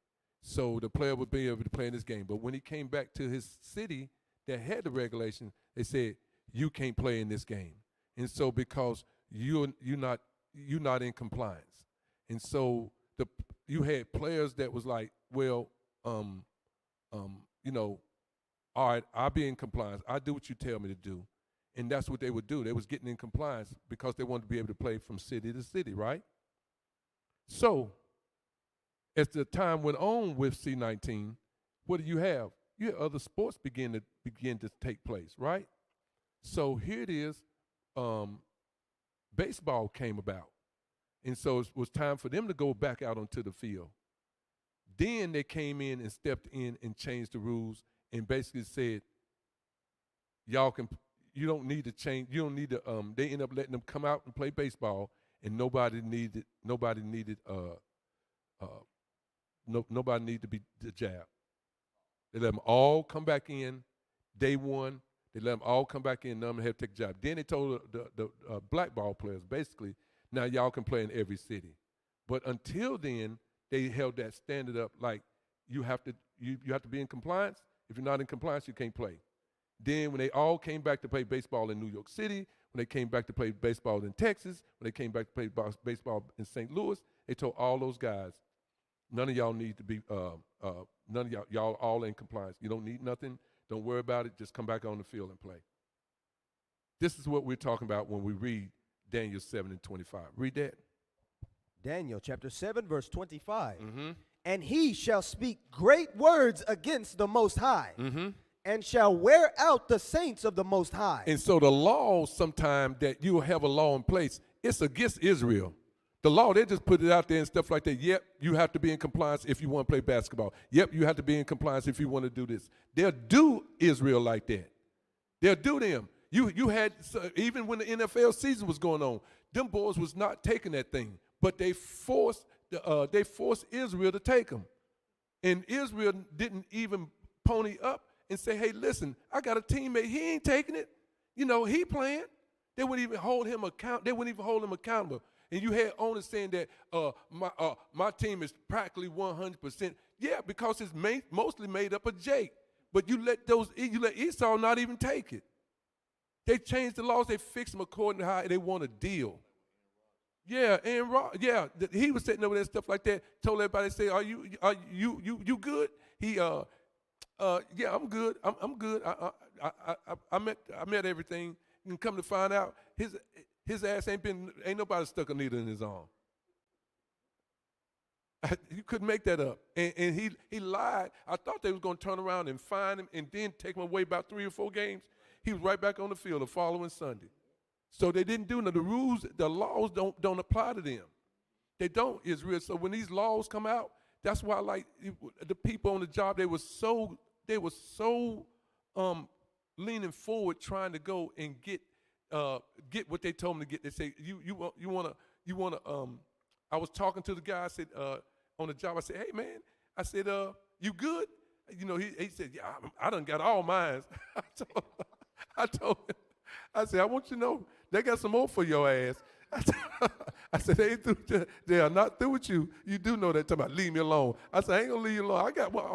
So the player would be able to play in this game. But when he came back to his city that had the regulation, they said, you can't play in this game. And so because you're not in compliance. And so you had players that was like, well, all right, I'll be in compliance. I do what you tell me to do. And that's what they would do. They was getting in compliance because they wanted to be able to play from city to city, right? So as the time went on with C-19, what do you have? You have other sports begin to take place, right? So here it is, baseball came about. And so it was time for them to go back out onto the field. Then they came in and stepped in and changed the rules and basically said, you don't need to change, they end up letting them come out and play baseball, and nobody needed to be the jab. They let them all come back in day one. They let them all come back in, none of them had to take a job. Then they told the black ball players, basically, now y'all can play in every city. But until then, they held that standard up like you have to be in compliance. If you're not in compliance, you can't play. Then when they all came back to play baseball in New York City, when they came back to play baseball in Texas, when they came back to play baseball in St. Louis, they told all those guys, none of y'all need to be, none of y'all all in compliance. You don't need nothing. Don't worry about it. Just come back on the field and play. This is what we're talking about when we read Daniel 7:25. Read that. Daniel chapter 7, verse 25. Mm-hmm. And he shall speak great words against the Most High, Mm-hmm. and shall wear out the saints of the Most High. And so the law, sometime that you will have a law in place, it's against Israel. The law, they just put it out there and stuff like that. Yep, you have to be in compliance if you want to play basketball. Yep, you have to be in compliance if you want to do this. They'll do Israel like that. They'll do them. You had, even when the NFL season was going on, them boys was not taking that thing, but they forced Israel to take them. And Israel didn't even pony up and say, hey, listen, I got a teammate. He ain't taking it. He playing. They wouldn't even hold him accountable. And you had owners saying that my team is practically 100%. Yeah, because it's mostly made up of Jake. But you let Esau not even take it. They changed the laws. They fixed them according to how they want to deal. Yeah, and he was sitting over there and stuff like that. Told everybody, say, are you good? He yeah, I'm good. I'm good. I met everything. And come to find out, his ass ain't nobody stuck a needle in his arm. You couldn't make that up. And he lied. I thought they was going to turn around and find him and then take him away about 3 or 4 games. He was right back on the field the following Sunday. So they didn't do nothing. The rules, the laws don't apply to them. They don't, Israel. So when these laws come out, that's why, like, the people on the job, they were so leaning forward, trying to go and get what they told them to get. They say, you want to. I was talking to the guy. I said on the job. I said, hey man. I said, you good? He said, yeah, I done got all mine. I told him. I said, I want you to know they got some more for your ass. I said, they are not through with you. You do know that. Talking about leave me alone. I said, I ain't gonna leave you alone. I got one. I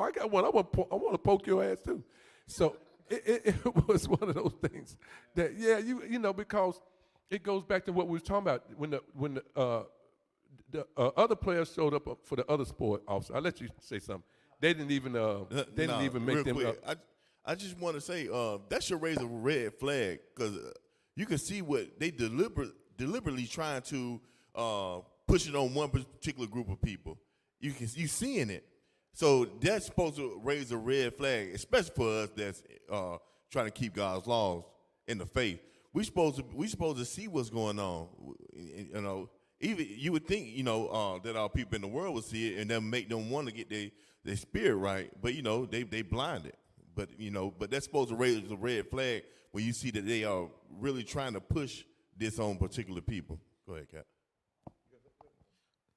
want to poke your ass too. So it was one of those things that because it goes back to what we was talking about when the other players showed up for the other sport officer. I'll let you say something. They didn't even make them quick, up. I just want to say that should raise a red flag because you can see what they deliberately trying to push it on one particular group of people. You seeing it, so that's supposed to raise a red flag, especially for us that's trying to keep God's laws in the faith. We supposed to see what's going on. Even you would think that our people in the world would see it and then make them want to get their spirit right, but they blinded. But that's supposed to raise a red flag when you see that they are really trying to push disown particular people. Go ahead, Cap.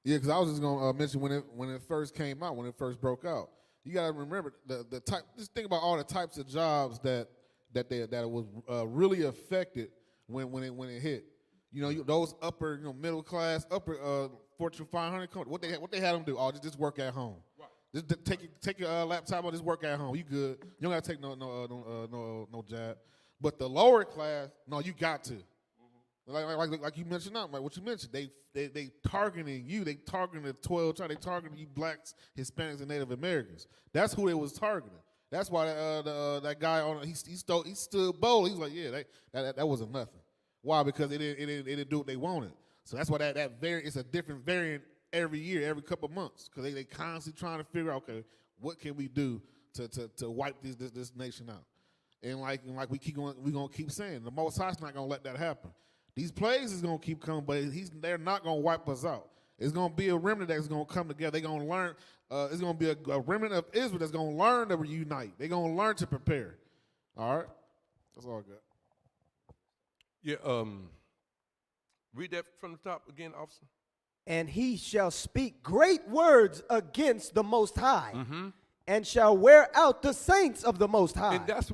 Yeah, because I was just gonna mention when it first came out, when it first broke out. You gotta remember the type. Just think about all the types of jobs that was really affected when it hit. You know, those upper, middle class, upper Fortune 500 companies. What they had them do? Oh, just work at home. Right. Just take your laptop or just work at home. You good? You don't gotta take no job. But the lower class, no, you got to. Like you mentioned, like what you mentioned, they targeting you. They targeting the 12 tribes. They targeting you, blacks, Hispanics, and Native Americans. That's who they was targeting. That's why that guy he stood bold. He's like, yeah, that wasn't nothing. Why? Because it didn't do what they wanted. So that's why that variant, it's a different variant every year, every couple of months, because they constantly trying to figure out, okay, what can we do to wipe this nation out? And like we gonna keep saying, the Most High's not gonna let that happen. These plagues is gonna keep coming, but they're not gonna wipe us out. It's gonna be a remnant that's gonna come together. They're gonna learn. It's gonna be a remnant of Israel that's gonna learn to reunite. They're gonna learn to prepare. All right, that's all good. Yeah. Read that from the top again, officer. And he shall speak great words against the Most High, and shall wear out the saints of the Most High. And that's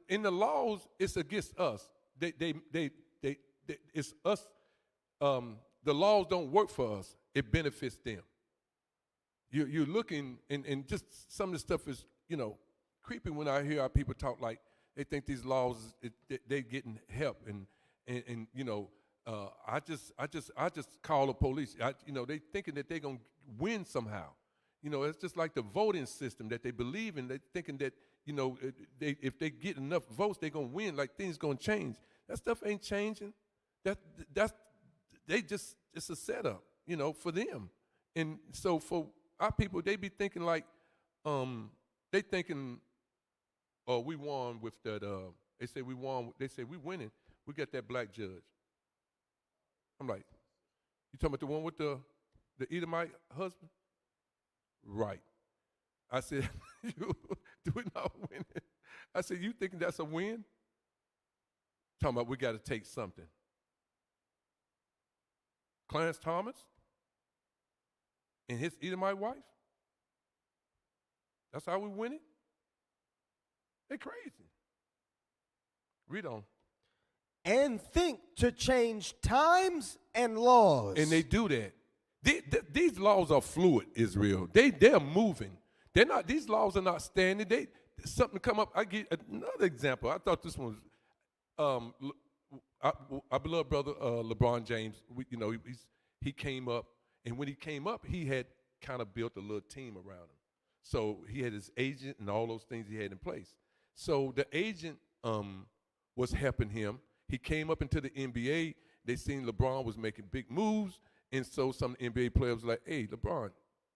in the laws. It's against us. It's us. The laws don't work for us. It benefits them. You're looking, and just some of the stuff is, creepy when I hear our people talk like they think these laws, they getting help, and I just call the police. They thinking that they're gonna win somehow. It's just like the voting system that they believe in. They thinking that if they get enough votes, they're gonna win. Like things gonna change. That stuff ain't changing. It's a setup, for them. And so for our people, they be thinking like, they thinking, oh, we won with that. They say we won. They say we winning. We got that black judge. I'm like, you talking about the one with the Edomite husband? Right. I said, we're not winning. I said, you thinking that's a win? Talking about we got to take something. Clarence Thomas and his Edomite wife? That's how we win it? They crazy. Read on. And think to change times and laws. And they do that. These laws are fluid, Israel. They're moving. They're not. These laws are not standing. Something come up. I get another example. I thought this one was our beloved brother LeBron James. He came up, and when he came up, he had kind of built a little team around him. So he had his agent and all those things he had in place. So the agent was helping him. He came up into the NBA. They seen LeBron was making big moves, and so some NBA players was like, "Hey, LeBron,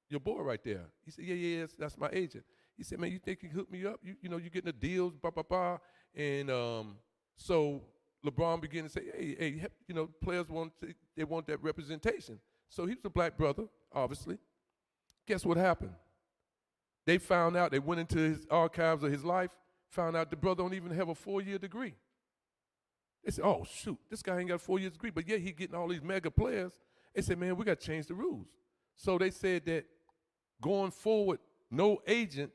your boy right there." He said, "Yeah, that's my agent." He said, "Man, you think you can hook me up? You getting the deals, blah blah blah." And so LeBron began to say, "Hey, players want that representation." So he was a black brother, obviously. Guess what happened? They found out. They went into his archives of his life, found out the brother don't even have a 4-year degree. They said, "Oh, shoot, this guy ain't got a 4-year degree, but yet he getting all these mega players." They said, "Man, we got to change the rules." So they said that going forward, no agent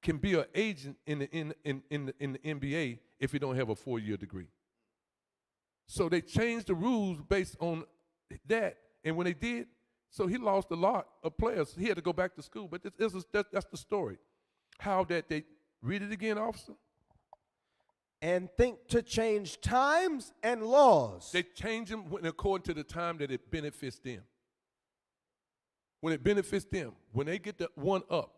can be an agent in the NBA if he don't have a 4-year degree. So they changed the rules based on that, and when they did, so he lost a lot of players. He had to go back to school, but that's the story. How that they read it again, officer? And think to change times and laws. They change them according to the time that it benefits them. When it benefits them, when they get the one up,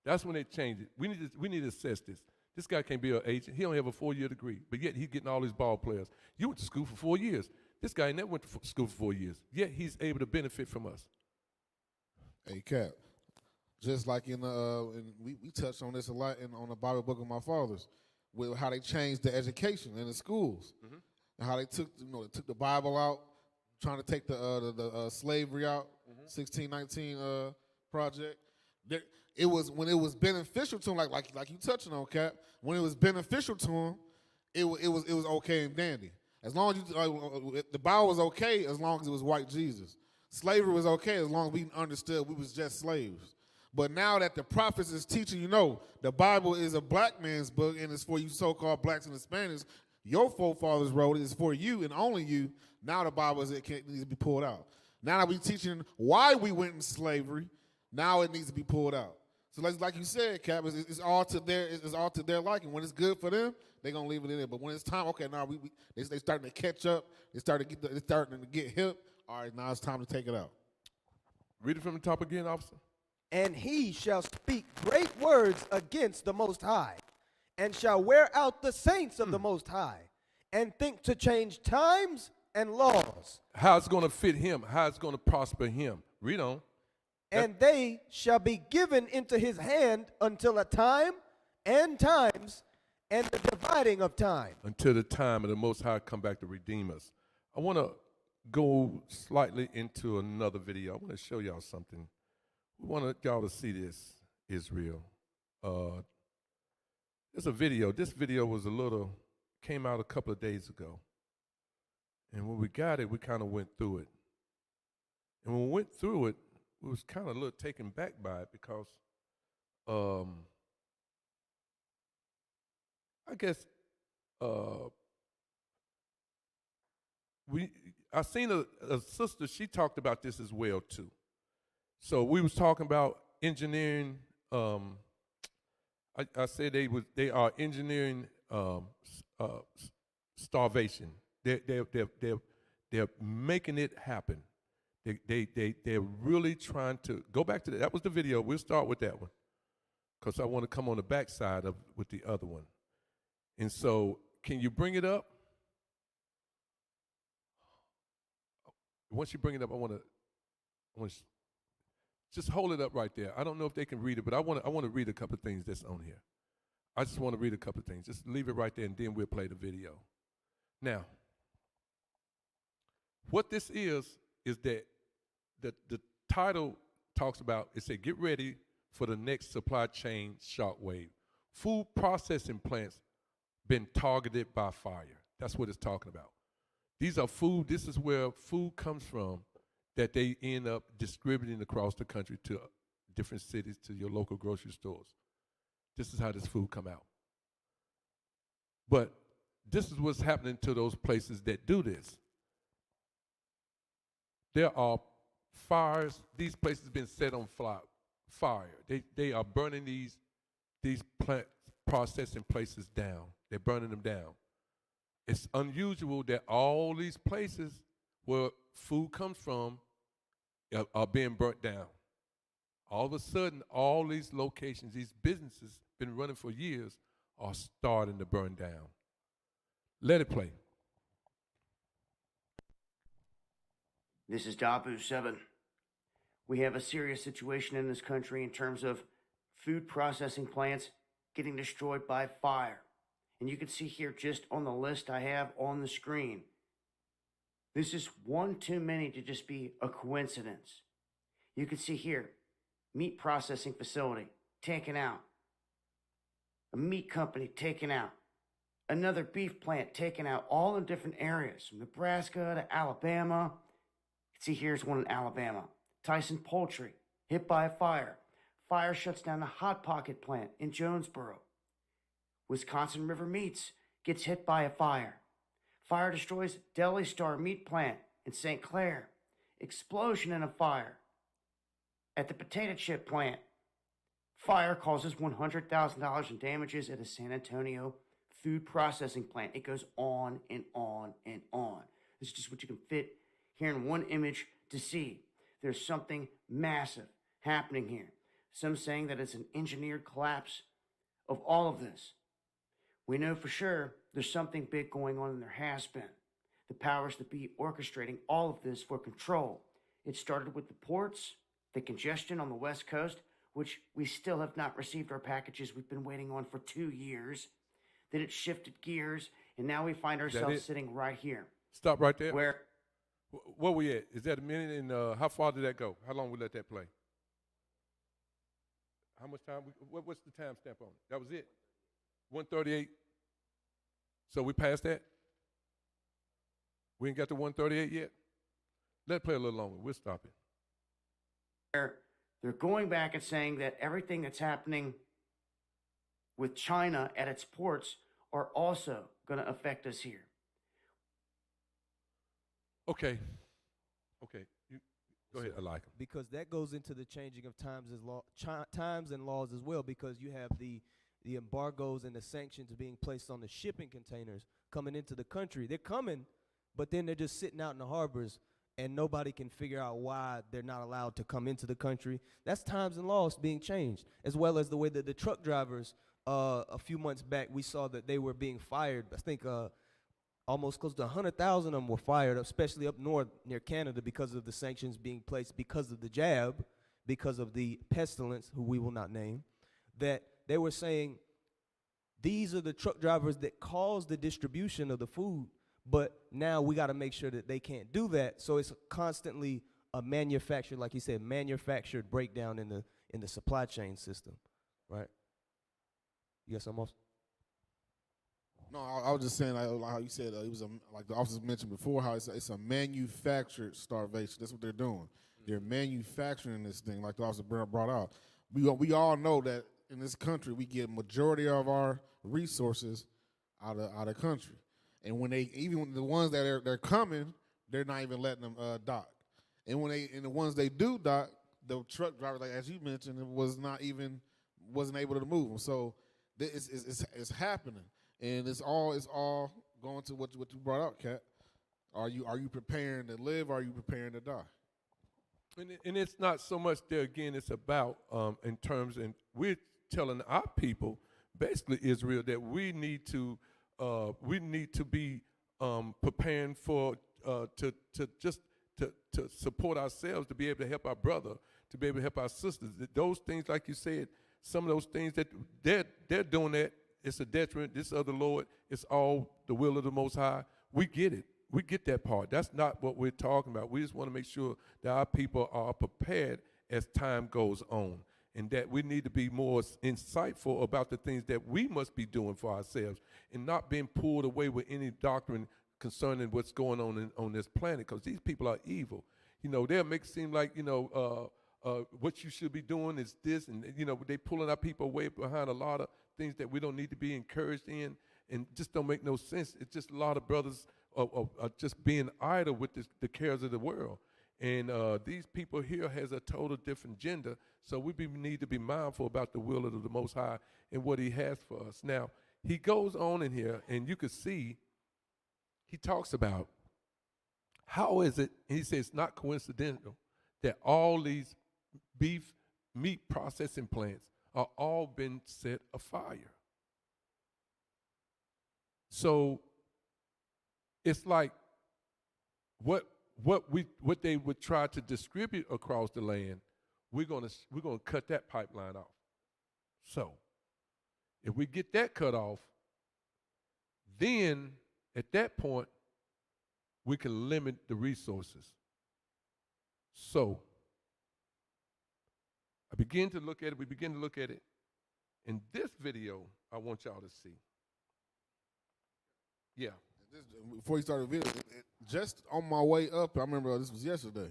that's when they change it. We need to assess this. This guy can't be an agent. He don't have a 4-year degree, but yet he's getting all these ball players. You went to school for 4 years. This guy never went to school for 4 years, yet he's able to benefit from us. Hey, Cap, just like we touched on this a lot on the Bible book of my fathers, with how they changed the education in the schools, and how they took the Bible out, trying to take the slavery out, 1619 project. It was when it was beneficial to them, like you touching on, Cap. When it was beneficial to them, it was okay and dandy. As long as the Bible was okay, as long as it was white Jesus. Slavery was okay as long as we understood we was just slaves. But now that the prophets is teaching you, no, the Bible is a black man's book and it's for you so-called blacks and Hispanics. Your forefathers wrote it. It's for you and only you. Now the Bible needs to be pulled out. Now that we're teaching why we went in slavery, now it needs to be pulled out. So like you said, Cap, it's all to their liking. When it's good for them, they're gonna leave it in there. But when it's time, okay, now they starting to catch up. They're starting to get hip. All right, now it's time to take it out. Read it from the top again, officer. And he shall speak great words against the Most High, and shall wear out the saints of the Most High, and think to change times and laws. How it's going to fit him, how it's going to prosper him. Read on. And they shall be given into his hand until a time and times and the dividing of time. Until the time of the Most High come back to redeem us. I want to go slightly into another video. I want to show y'all something. We want y'all to see this, Israel. There's a video. This video came out a couple of days ago. And when we got it, we kind of went through it. And when we went through it, we was kind of a little taken back by it because I guess I seen a sister, she talked about this as well too. So we was talking about engineering. I said they are engineering starvation. They're making it happen. They're really trying to go back to that. That was the video. We'll start with that one because I want to come on the back side with the other one. And so, can you bring it up? Once you bring it up, I want to just hold it up right there. I don't know if they can read it, but I want to read a couple of things that's on here. I just want to read a couple of things. Just leave it right there, and then we'll play the video. Now, what this is that the title talks about, it said, get ready for the next supply chain shockwave. Food processing plants been targeted by fire. That's what it's talking about. This is where food comes from that they end up distributing across the country to different cities, to your local grocery stores. This is how this food come out. But this is what's happening to those places that do this. There are fires. These places have been set on fire. They are burning these plant processing places down. They're burning them down. It's unusual that all these places where food comes from are being burnt down. All of a sudden, all these locations, these businesses been running for years, are starting to burn down. Let it play. This is Dabu 7. We have a serious situation in this country in terms of food processing plants getting destroyed by fire. And you can see here just on the list I have on the screen. This is one too many to just be a coincidence. You can see here, meat processing facility taken out. A meat company taken out. Another beef plant taken out, all in different areas, from Nebraska to Alabama. You can see here's one in Alabama. Tyson Poultry, hit by a fire. Fire shuts down the Hot Pocket plant in Jonesboro. Wisconsin River Meats gets hit by a fire. Fire destroys Deli Star meat plant in St. Clair. Explosion in a fire. At the potato chip plant, fire causes $100,000 in damages at a San Antonio food processing plant. It goes on and on and on. This is just what you can fit here in one image to see. There's something massive happening here. Some saying that it's an engineered collapse of all of this. We know for sure there's something big going on, and there has been. The powers that be orchestrating all of this for control. It started with the ports, the congestion on the West Coast, which we still have not received our packages we've been waiting on for 2 years. Then it shifted gears, and now we find ourselves sitting right here. Stop right there. Where we at? Is that a minute? And how far did that go? How long we let that play? How much time? What's the time stamp on it? That was it? 1:38. So we passed that? We ain't got to 138 yet? Let's play a little longer. We'll stop it. They're going back and saying that everything that's happening with China at its ports are also going to affect us here. Okay. You go ahead. I like them. Because that goes into the changing of times and laws as well, because you have the embargoes and the sanctions being placed on the shipping containers coming into the country. They're coming, but then they're just sitting out in the harbors, and nobody can figure out why they're not allowed to come into the country. That's times and laws being changed, as well as the way that the truck drivers, a few months back, we saw that they were being fired. I think almost close to 100,000 of them were fired, especially up north near Canada, because of the sanctions being placed because of the jab, because of the pestilence, who we will not name, that they were saying these are the truck drivers that caused the distribution of the food, but now we got to make sure that they can't do that. So it's constantly a manufactured, like you said, manufactured breakdown in the supply chain system, right? You got something else? No, I was just saying, like how you said, it was like the officers mentioned before, how it's a manufactured starvation. That's what they're doing. They're manufacturing this thing, like the officer brought out. We all know that in this country we get majority of our resources out of country, and when even the ones that they're coming, they're not even letting them dock. And the ones they do dock, the truck drivers, like as you mentioned, wasn't able to move them. So it's happening. And it's all going to what you brought out, Kat. Are you preparing to live? Or are you preparing to die? And it's not so much there again. It's about in terms, and we're telling our people, basically Israel, that we need to be preparing for to support ourselves, to be able to help our brother, to be able to help our sisters. Those things, like you said, some of those things that they're doing that. It's a detriment. This other Lord, it's all the will of the Most High. We get it. We get that part. That's not what we're talking about. We just want to make sure that our people are prepared as time goes on, and that we need to be more insightful about the things that we must be doing for ourselves, and not being pulled away with any doctrine concerning what's going on this planet, because these people are evil. They'll make it seem like, what you should be doing is this, and, they pulling our people away behind a lot of things that we don't need to be encouraged in, and just don't make no sense. It's just a lot of brothers are just being idle with the cares of the world. And these people here has a total different gender, so we need to be mindful about the will of the Most High and what he has for us. Now, he goes on in here, and you can see he talks about how is it, and he says it's not coincidental that all these meat processing plants are all been set afire. So it's like what they would try to distribute across the land, we're gonna cut that pipeline off. So if we get that cut off, then at that point we can limit the resources. So we begin to look at it. In this video, I want y'all to see. Yeah. Before you started the video, just on my way up, I remember this was yesterday.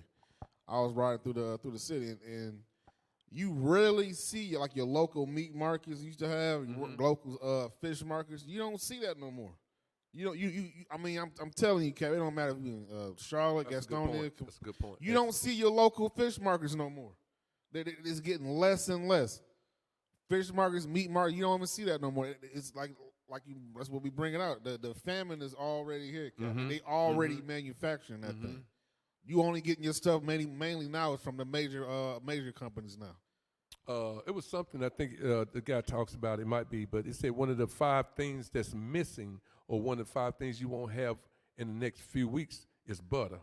I was riding through the city, and you rarely see like your local meat markets you used to have, your local fish markets. You don't see that no more. I'm telling you, Kev, it don't matter if you're in Charlotte, Gastonia. That's a good point. You don't see your local fish markets no more. It's getting less and less. Fish markets, meat markets, you don't even see that no more. It's like that's what we bringing out. The famine is already here. They already manufacturing that thing. You only getting your stuff mainly now is from the major companies now. It was something I think the guy talks about. It might be, but it said one of the 5 things that's missing, or one of the 5 things you won't have in the next few weeks, is butter.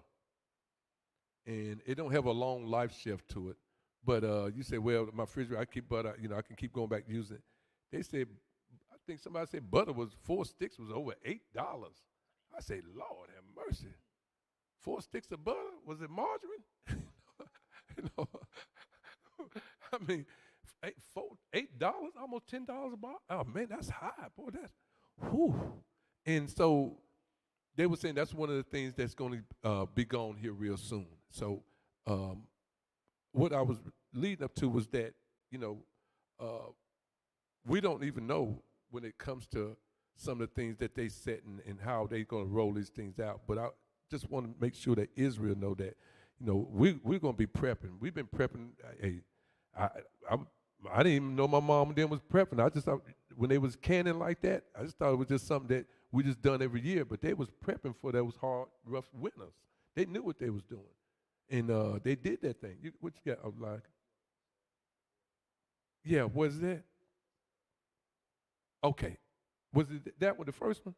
And it don't have a long life shift to it. But you say, well, my refrigerator, I keep butter, I can keep going back using it. They said, I think somebody said butter was 4 sticks was over $8. I say, Lord have mercy. 4 sticks of butter? Was it margarine? I mean, $8, almost $10 a bottle. Oh man, that's high, boy. That's whew. And so they were saying that's one of the things that's going to be gone here real soon. So what I was leading up to was that, we don't even know when it comes to some of the things that they set and how they're going to roll these things out. But I just want to make sure that Israel know that, we're going to be prepping. We've been prepping. I didn't even know my mom and them was prepping. I just thought when they was canning like that, I just thought it was just something that we just done every year. But they was prepping for those hard, rough winters. They knew what they was doing, and they did that thing. What you got? I'm like, yeah, was that? Okay, was it that one the first one?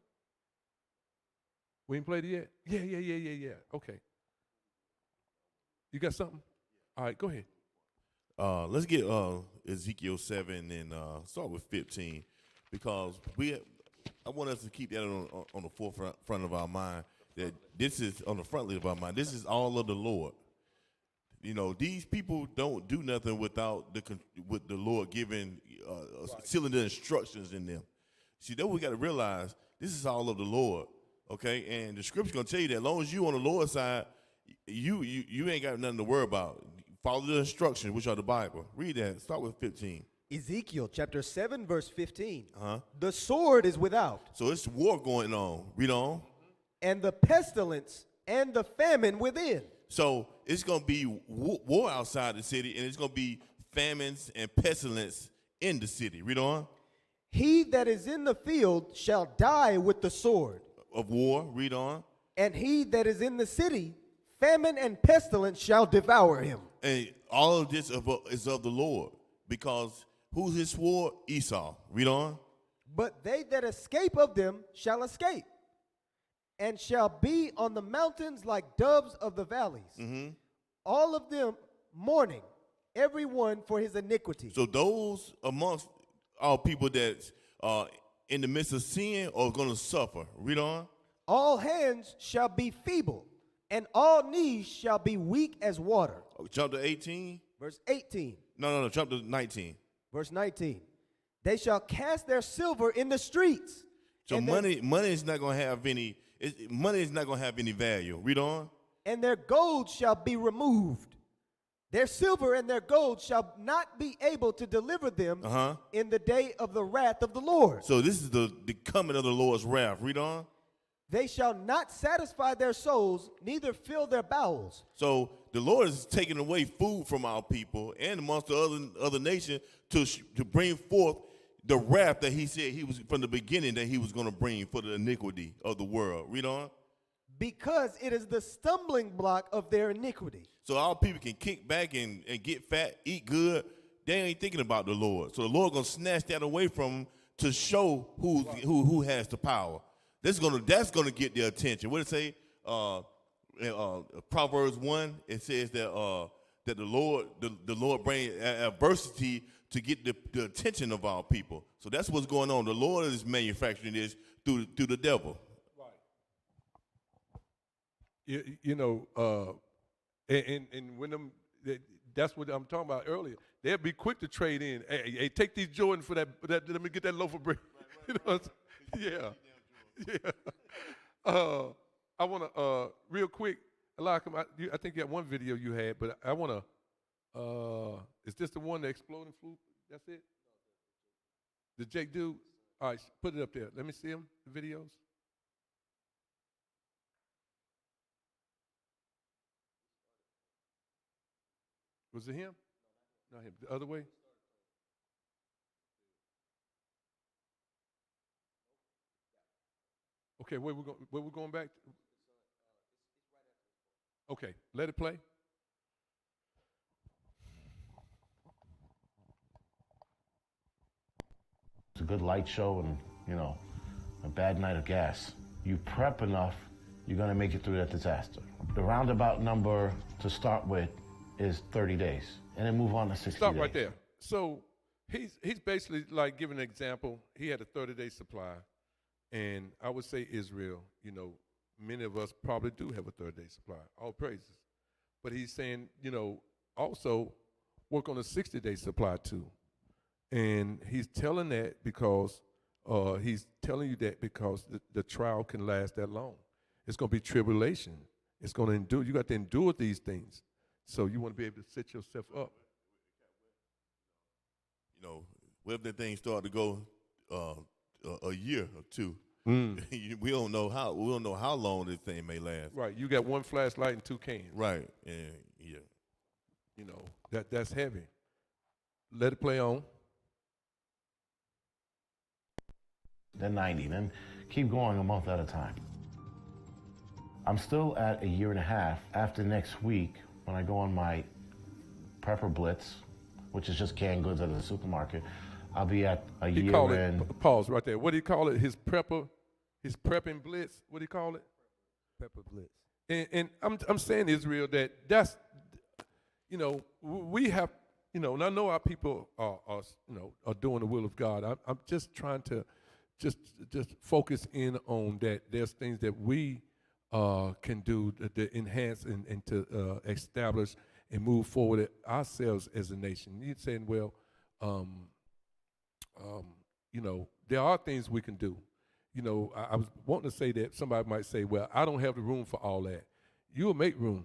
We ain't played it yet. Yeah. Okay, you got something? All right, go ahead. Let's get Ezekiel 7 and start with 15, because I want us to keep that on the forefront of our mind, that this is on the front of our mind. This is all of the Lord. These people don't do nothing without with the Lord giving, sealing the instructions in them. See, that we got to realize this is all of the Lord, okay? And the scripture's going to tell you that as long as you on the Lord's side, you ain't got nothing to worry about. Follow the instructions, which are the Bible. Read that. Start with 15. Ezekiel chapter 7, verse 15. The sword is without. So it's war going on. Read on. And the pestilence and the famine within. So it's going to be war outside the city, and it's going to be famines and pestilence in the city. Read on. He that is in the field shall die with the sword. Of war. Read on. And he that is in the city, famine and pestilence shall devour him. And all of this is of the Lord, because who's his sword? Esau. Read on. But they that escape of them shall escape, and shall be on the mountains like doves of the valleys. All of them mourning, every one for his iniquity. So those amongst our people that's in the midst of sin are going to suffer. Read on. All hands shall be feeble, and all knees shall be weak as water. Jump to 18. Verse 18. No. Jump to 19. Verse 19. They shall cast their silver in the streets. So money is not going to have any. Money is not going to have any value. Read on. And their gold shall be removed. Their silver and their gold shall not be able to deliver them in the day of the wrath of the Lord. So this is the coming of the Lord's wrath. Read on. They shall not satisfy their souls, neither fill their bowels. So the Lord is taking away food from our people and amongst the other nation to bring forth the wrath that he said he was from the beginning that he was going to bring for the iniquity of the world. Read on. Because it is the stumbling block of their iniquity. So our people can kick back and get fat, eat good. They ain't thinking about the Lord. So the Lord going to snatch that away from them to show who has the power. That's gonna get their attention. What did it say? Proverbs 1. It says that the Lord brings adversity to get the attention of our people. So that's what's going on. The Lord is manufacturing this through the devil. Right. And when that's what I'm talking about earlier. They'll be quick to trade in. Hey, take these Jordan for that. Let me get that loaf of bread. Yeah. I want to real quick. I think you had one video you had, but I want to. Is this the one, the exploding flute? That's it. The Jake dude. All right, put it up there. Let me see him. The videos. Was it him? Not him. The other way. Okay, where we going back? Okay, let it play. It's a good light show and, a bad night of gas. You prep enough, you're going to make it through that disaster. The roundabout number to start with is 30 days, and then move on to 60 Stop days. right there. So he's basically like giving an example. He had a 30-day supply. And I would say Israel, many of us probably do have a 30-day supply. All praises. But he's saying, also work on a 60-day supply too. And he's telling that because he's telling you that because the trial can last that long. It's going to be tribulation. It's going to endure. You got to endure these things. So you want to be able to set yourself up. You know, what if the thing start to go a year or two? We don't know how long this thing may last. Right. You got one flashlight and 2 cans. Right. And yeah. You know, that's heavy. Let it play on. Then 90, then keep going a month at a time. I'm still at a year and a half after next week when I go on my prepper blitz, which is just canned goods out of the supermarket. I'll be at a year in. Pause right there. What do you call it? His prepping blitz. What do you call it? Prepper blitz. And I'm saying, Israel, that's you know, we have, you know, and I know our people are doing the will of God. I'm just trying to just focus in on that. There's things that we can do to enhance and to establish and move forward ourselves as a nation. You're saying, well, you know, there are things we can do. You know, I was wanting to say that somebody might say, well, I don't have the room for all that. You'll make room.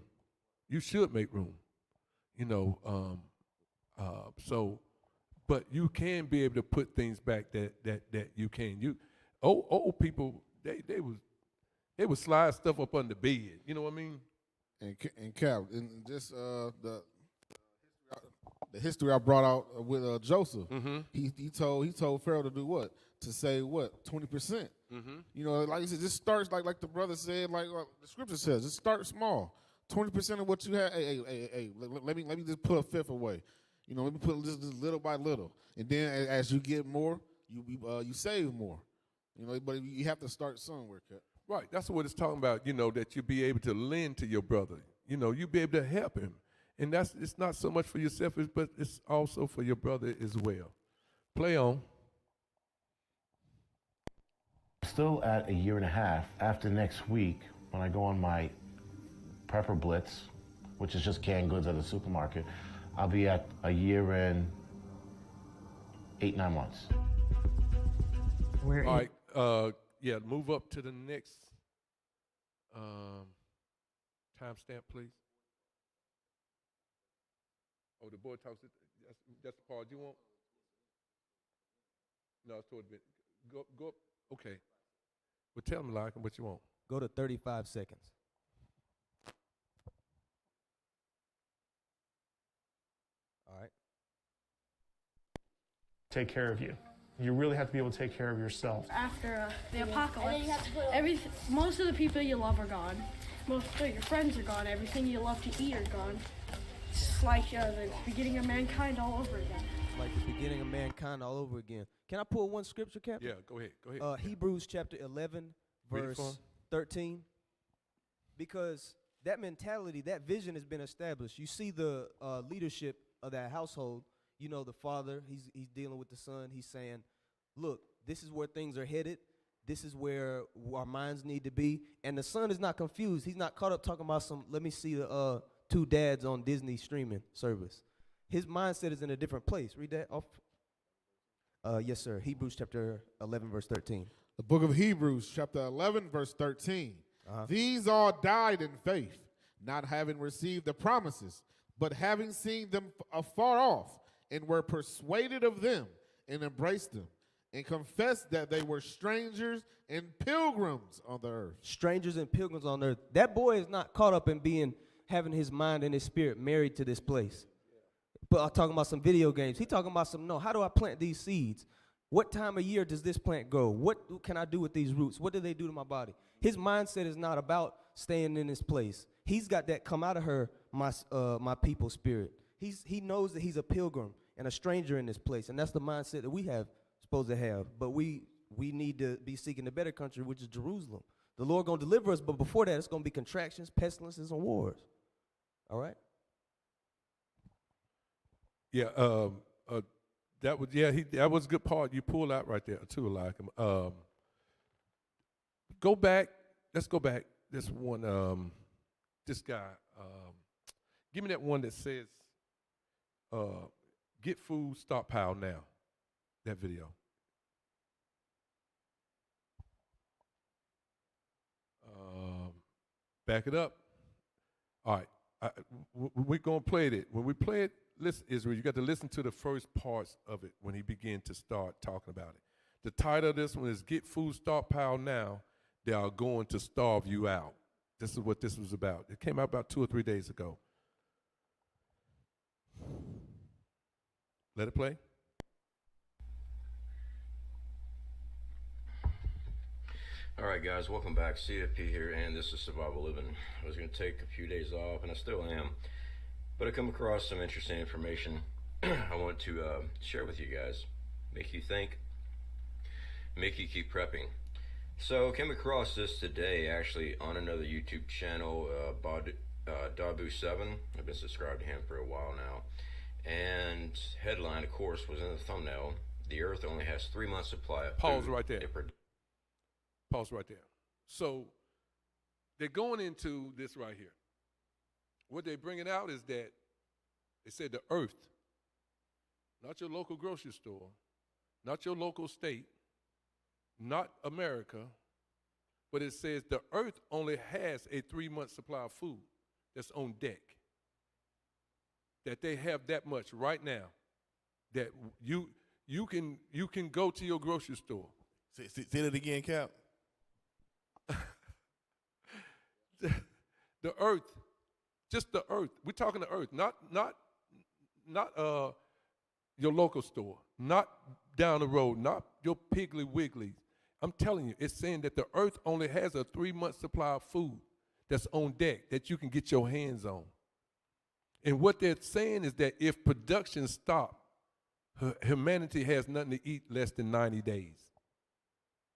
You should make room. You know, so, but you can be able to put things back that you can. Old people, they would slide stuff up under the bed. You know what I mean? And Cap, and just the history I brought out with Joseph. Mm-hmm. He told Pharaoh to do what? To say what? 20%. Mm-hmm. You know, like I said, just starts like the brother said, like the scripture says, just start small. 20% of what you have. Hey, let me just put a fifth away. You know, let me put just little by little, and then as you get more, you save more. You know, but you have to start somewhere, Cap. Right, that's what it's talking about. You know, that you be able to lend to your brother. You know, you be able to help him, and it's not so much for yourself, but it's also for your brother as well. Play on. Still at a year and a half after next week when I go on my prepper blitz, which is just canned goods at the supermarket. I'll be at a year in 8-9 months. All right, yeah, move up to the next timestamp, please. Oh, the boy talks. That's the part you want. No, it's toward the go up. Okay. Well, tell me, like, what you want. Go to 35 seconds. All right. Take care of you. You really have to be able to take care of yourself. After the apocalypse, most of the people you love are gone. Most of your friends are gone. Everything you love to eat are gone. It's like the beginning of mankind all over again. Like the beginning of mankind all over again. Can I pull one scripture, Captain? Yeah, go ahead. Hebrews chapter 11, verse 13. Because that mentality, that vision has been established. You see the leadership of that household. You know, the father, he's dealing with the son. He's saying, look, this is where things are headed. This is where our minds need to be. And the son is not confused. He's not caught up talking about let me see the 2 dads on Disney streaming service. His mindset is in a different place. Read that off. Yes, sir. Hebrews chapter 11, verse 13. The book of Hebrews chapter 11, verse 13. These all died in faith, not having received the promises, but having seen them afar off, and were persuaded of them, and embraced them, and confessed that they were strangers and pilgrims on the earth. Strangers and pilgrims on earth. That boy is not caught up in having his mind and his spirit married to this place. But I'm talking about some video games. He's talking about how do I plant these seeds? What time of year does this plant grow? What can I do with these roots? What do they do to my body? His mindset is not about staying in this place. He's got that come out of her, my people spirit. He knows that he's a pilgrim and a stranger in this place, and that's the mindset that we have supposed to have. But we need to be seeking the better country, which is Jerusalem. The Lord gonna deliver us, but before that, it's gonna be contractions, pestilences, and wars. All right. Yeah, that was a good part you pulled out right there too, like go back. Let's go back. This one, this guy. Give me that one that says, "Get food, stockpile now." That video. Back it up. All right. We're going to play it. When we play it, listen, Israel, you got to listen to the first parts of it when he began to start talking about it. The title of this one is Get Food Stockpile Now. They are going to starve you out. This is what this was about. It came out about 2 or 3 days ago. Let it play. All right, guys, welcome back. CFP here, and this is Survival Living. I was going to take a few days off, and I still am, but I come across some interesting information I want to share with you guys. Make you think, make you keep prepping. So, came across this today, actually, on another YouTube channel, Dabu7. I've been subscribed to him for a while now. And headline, of course, was in the thumbnail. The Earth only has 3 months' supply of Pause food. right there. Pause right there. So they're going into this right here. What they're bringing out is that they said the Earth, not your local grocery store, not your local state, not America, but it says the Earth only has a 3-month supply of food that's on deck. That they have that much right now. That you can go to your grocery store. Say that again, Cap. The Earth, just the Earth. We're talking the Earth, not your local store, not down the road, not your Piggly Wiggly. I'm telling you, it's saying that the Earth only has a 3-month supply of food that's on deck that you can get your hands on. And what they're saying is that if production stopped, humanity has nothing to eat less than 90 days.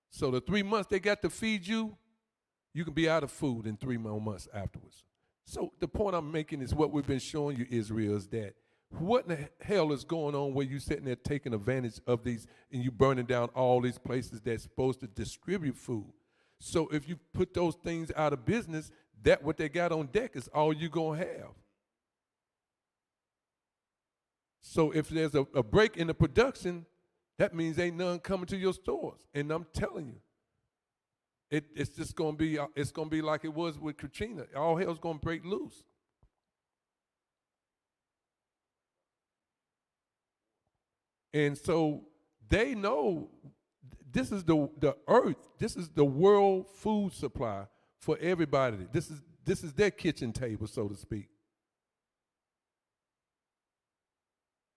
So the 3 months they got to feed you, you can be out of food in 3 more months afterwards. So the point I'm making is what we've been showing you, Israel, is that what in the hell is going on where you sitting there taking advantage of these and you burning down all these places that's supposed to distribute food? So if you put those things out of business, that what they got on deck is all you're going to have. So if there's a break in the production, that means ain't none coming to your stores. And I'm telling you, it's just going to be like it was with Katrina. All hell's going to break loose. And so they know this is the earth. This is the world food supply for everybody. This is their kitchen table, so to speak.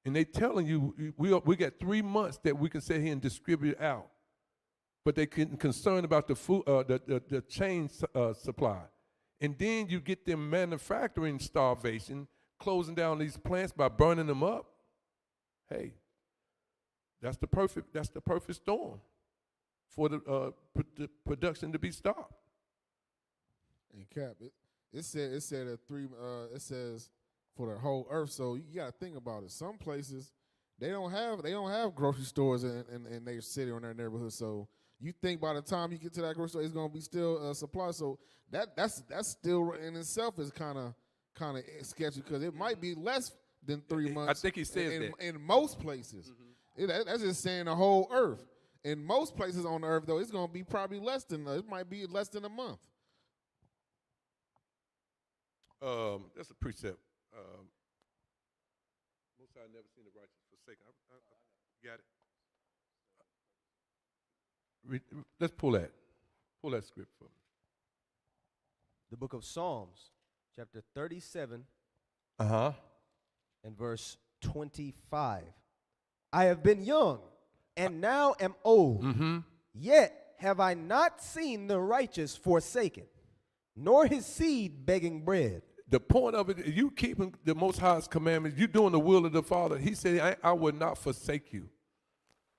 And they telling you we got 3 months that we can sit here and distribute out, but they concerned about the food, the chain supply, and then you get them manufacturing starvation, closing down these plants by burning them up. Hey, that's the perfect storm for the production to be stopped. And Cap, it said it says for the whole earth. So you got to think about it. Some places they don't have grocery stores in their city or in their neighborhood. So you think by the time you get to that grocery store, it's going to be still supply. So that's still in itself is kind of sketchy because it might be less than 3 months. I think he says that in most places. Mm-hmm. That's just saying the whole earth. In most places on the earth, though, it's going to be probably less than. It might be less than a month. That's a precept. Most I've never seen the righteous forsaken. Got it. Let's pull that. Pull that script for me. The book of Psalms, chapter 37, and verse 25. I have been young, and now am old. Yet have I not seen the righteous forsaken, nor his seed begging bread. The point of it, you keeping the Most High's commandments, you doing the will of the Father. He said, I will not forsake you.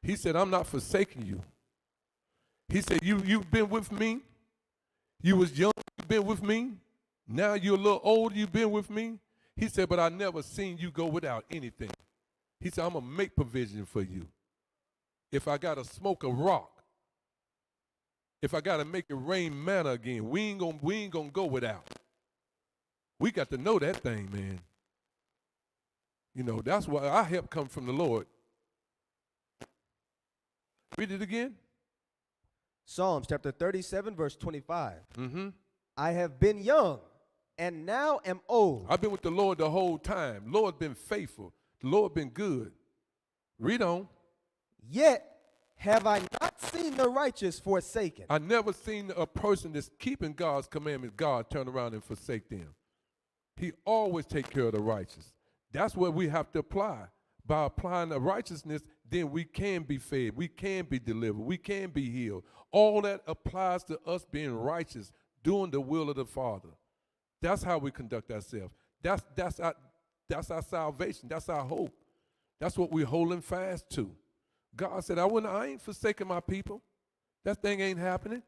He said, I'm not forsaking you. He said, you've been with me. You was young, you've been with me. Now you're a little older, you've been with me. He said, but I never seen you go without anything. He said, I'm going to make provision for you. If I got to smoke a rock, if I got to make it rain manna again, we ain't gonna go without. We got to know that thing, man. You know, that's why our help comes from the Lord. Read it again. Psalms chapter 37, verse 25. I have been young and now am old. I've been with the Lord the whole time. Lord's been faithful. The Lord been good. Read on. Yet have I not seen the righteous forsaken. I never seen a person that's keeping God's commandments, God turn around and forsake them. He always take care of the righteous. That's what we have to apply. By applying the righteousness, then we can be fed, we can be delivered, we can be healed. All that applies to us being righteous, doing the will of the Father. That's how we conduct ourselves. That's our salvation. That's our hope. That's what we're holding fast to. God said, I ain't forsaking my people. That thing ain't happening.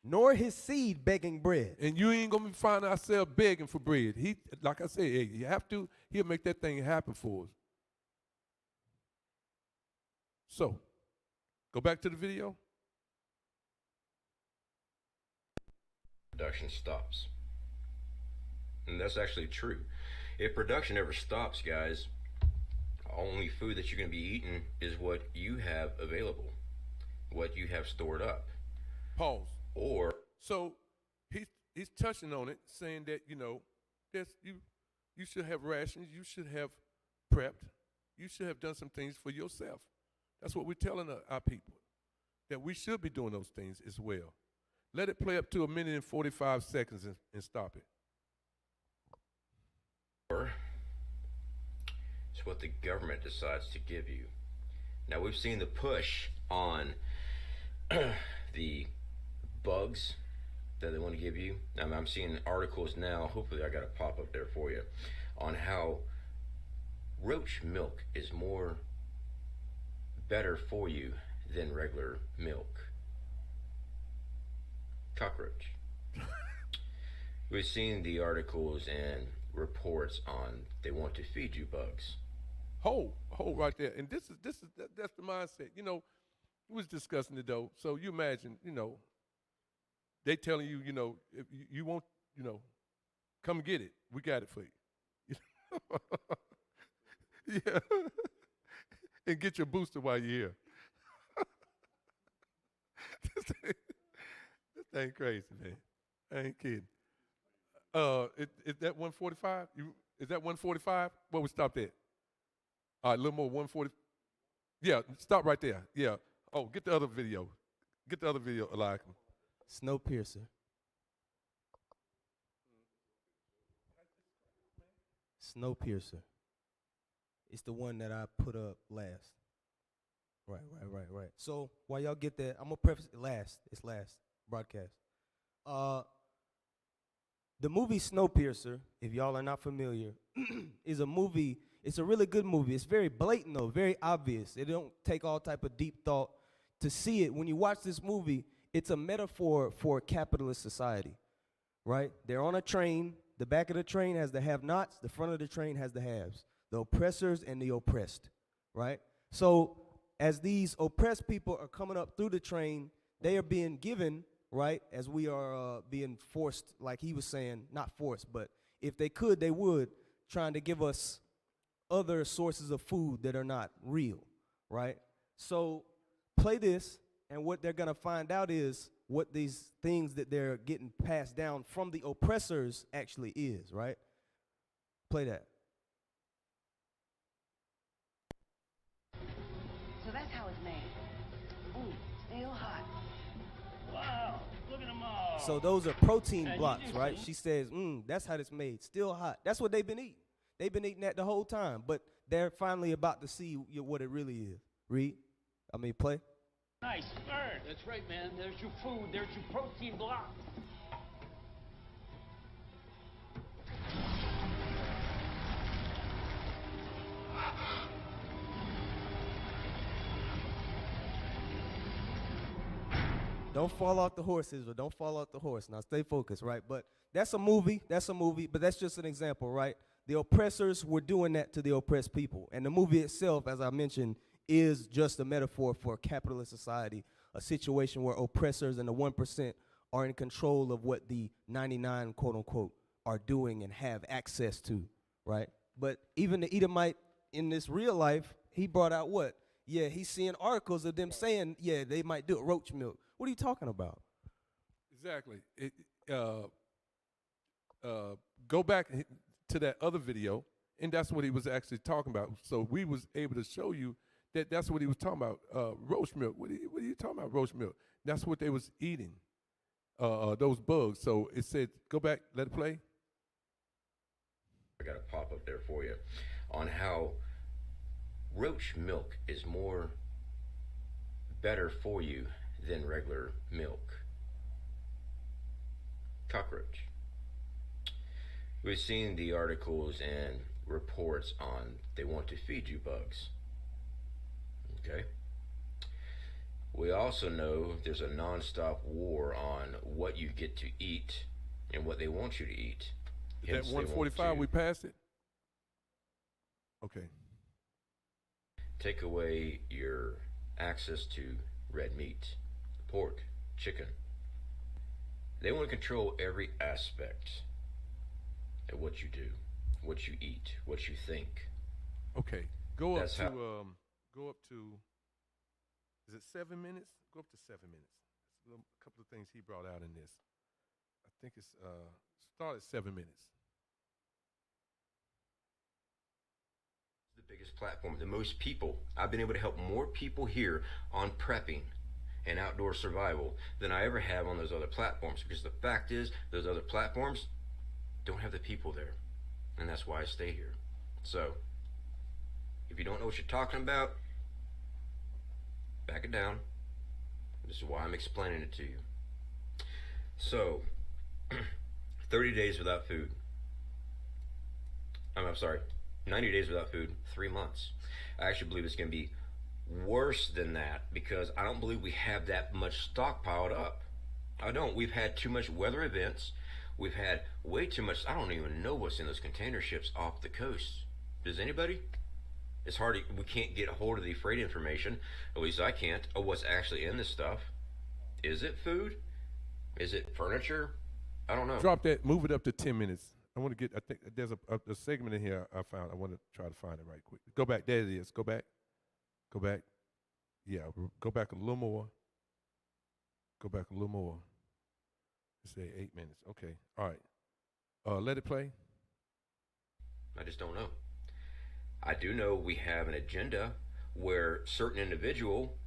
Nor his seed begging bread. And you ain't going to find ourselves begging for bread. He, like I said, hey, you have to, he'll make that thing happen for us. So, go back to the video. Production stops. And that's actually true. If production ever stops, guys, only food that you're going to be eating is what you have available, what you have stored up. Pause. Or so he's touching on it, saying that, you know, you should have rations, you should have prepped, you should have done some things for yourself. That's what we're telling our people, that we should be doing those things as well. Let it play up to 1 minute and 45 seconds and stop it. Or it's what the government decides to give you. Now, we've seen the push on the bugs that they want to give you. I'm seeing articles now, hopefully I got a pop up there for you, on how roach milk is better for you than regular milk. Cockroach. We've seen the articles and reports on they want to feed you bugs. Hold right there. And that's the mindset. You know, we was discussing it though. So you imagine, you know, they telling you, you know, if you want, you know, come get it. We got it for you. Yeah. And get your booster while you're here. This thing crazy, man. I ain't kidding. Is that 145? Is that 145? Where we stopped at? All right, a little more, 140. Yeah, stop right there. Yeah. Oh, get the other video. Get the other video, Elijah. Snowpiercer. Snowpiercer. It's the one that I put up last. Right. So while y'all get that, I'm gonna preface it last. It's last broadcast. The movie Snowpiercer, if y'all are not familiar, is a movie. It's a really good movie. It's very blatant though, very obvious. It don't take all type of deep thought to see it. When you watch this movie, it's a metaphor for a capitalist society, right? They're on a train. The back of the train has the have-nots. The front of the train has the haves, the oppressors and the oppressed, right? So as these oppressed people are coming up through the train, they are being given, right, as we are being forced, like he was saying, not forced, but if they could, they would, trying to give us other sources of food that are not real, right? So play this, and what they're going to find out is what these things that they're getting passed down from the oppressors actually is, right? Play that. So that's how it's made. Ooh, still hot. Wow, look at them all. So those are protein blocks, right? She says, that's how it's made, still hot. That's what they've been eating. They've been eating that the whole time, but they're finally about to see what it really is. Play. Nice bird. That's right, man. There's your food. There's your protein block. Don't fall off the horse, Israel. Don't fall off the horse. Now stay focused, right? But that's a movie, but that's just an example, right? The oppressors were doing that to the oppressed people. And the movie itself, as I mentioned, is just a metaphor for a capitalist society, a situation where oppressors and the 1% are in control of what the 99, quote unquote, are doing and have access to, right? But even the Edomite in this real life, he brought out what? Yeah, he's seeing articles of them saying, yeah, they might do it, roach milk. What are you talking about? Exactly. Go back to that other video, and that's what he was actually talking about. So we was able to show you that that's what he was talking about. Roast milk. What are you talking about? Roast milk. That's what they was eating. Those bugs. So it said, go back. Let it play. I got a pop up there for you on how roach milk is better for you than regular milk. Cockroach. We've seen the articles and reports on they want to feed you bugs. Okay. We also know there's a non-stop war on what you get to eat and what they want you to eat. Is that 145? We passed it? Okay. Take away your access to red meat, pork, chicken. They want to control every aspect of what you do, what you eat, what you think. Okay. Go up to, is it 7 minutes? Go up to 7 minutes. There's a couple of things he brought out in this. I think it's, start at 7 minutes. The biggest platform, the most people. I've been able to help more people here on prepping and outdoor survival than I ever have on those other platforms, because the fact is those other platforms don't have the people there, and that's why I stay here. So if you don't know what you're talking about, back it down. This is why I'm explaining it to you. So 30 days without food. I'm sorry, 90 days without food, 3 months. I actually believe it's going to be worse than that, because I don't believe we have that much stockpiled up. I don't. We've had too much weather events. We've had way too much. I don't even know what's in those container ships off the coast. Does anybody? It's hard. We can't get a hold of the freight information. At least I can't. Of what's actually in this stuff. Is it food? Is it furniture? I don't know. Drop that. Move it up to 10 minutes. I want to get. I think there's a segment in here I found. I want to try to find it right quick. Go back. There it is. Go back. Go back. Yeah. Go back a little more. Go back a little more. Let's say 8 minutes. Okay. All right. Let it play. I just don't know. I do know we have an agenda where certain individual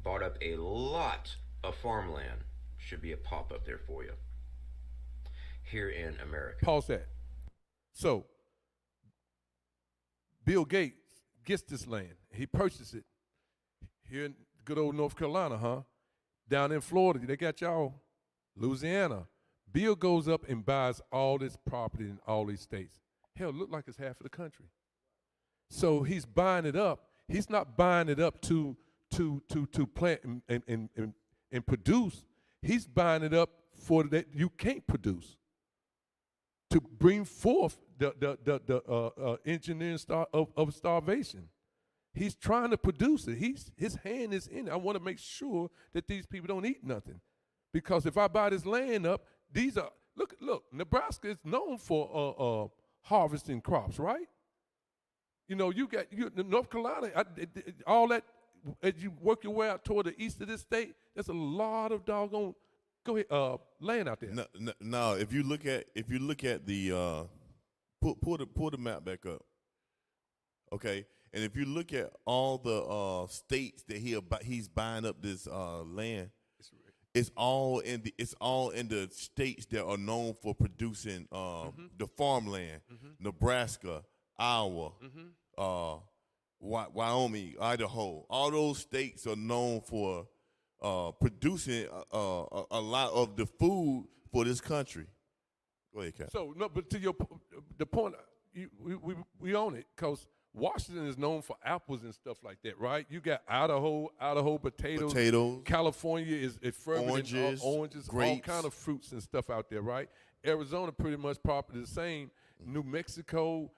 bought up a lot of farmland. Should be a pop-up there for you. Here in America. Pause that. So, Bill Gates gets this land. He purchased it here in good old North Carolina, huh? Down in Florida, they got y'all. Louisiana. Bill goes up and buys all this property in all these states. Hell, look like it's half of the country. So he's buying it up. He's not buying it up to plant and produce. He's buying it up for that you can't produce. To bring forth the engineering of starvation. He's trying to produce it. His hand is in it. I want to make sure that these people don't eat nothing. Because if I buy this land up, these are, look, Nebraska is known for harvesting crops, right? You know, you North Carolina, all that, as you work your way out toward the east of this state, there's a lot of doggone, go ahead, land out there. No, if you look at the, pull the map back up, okay? And if you look at all the states that he's buying up this land, it's all in the states that are known for producing the farmland. Nebraska, Iowa, Wyoming, Idaho. All those states are known for producing a lot of the food for this country. Go ahead, Cap. So no, but to the point, we own it because Washington is known for apples and stuff like that, right? You got Idaho potatoes. California is fermenting oranges, grapes, all kind of fruits and stuff out there, right? Arizona pretty much probably the same. New Mexico,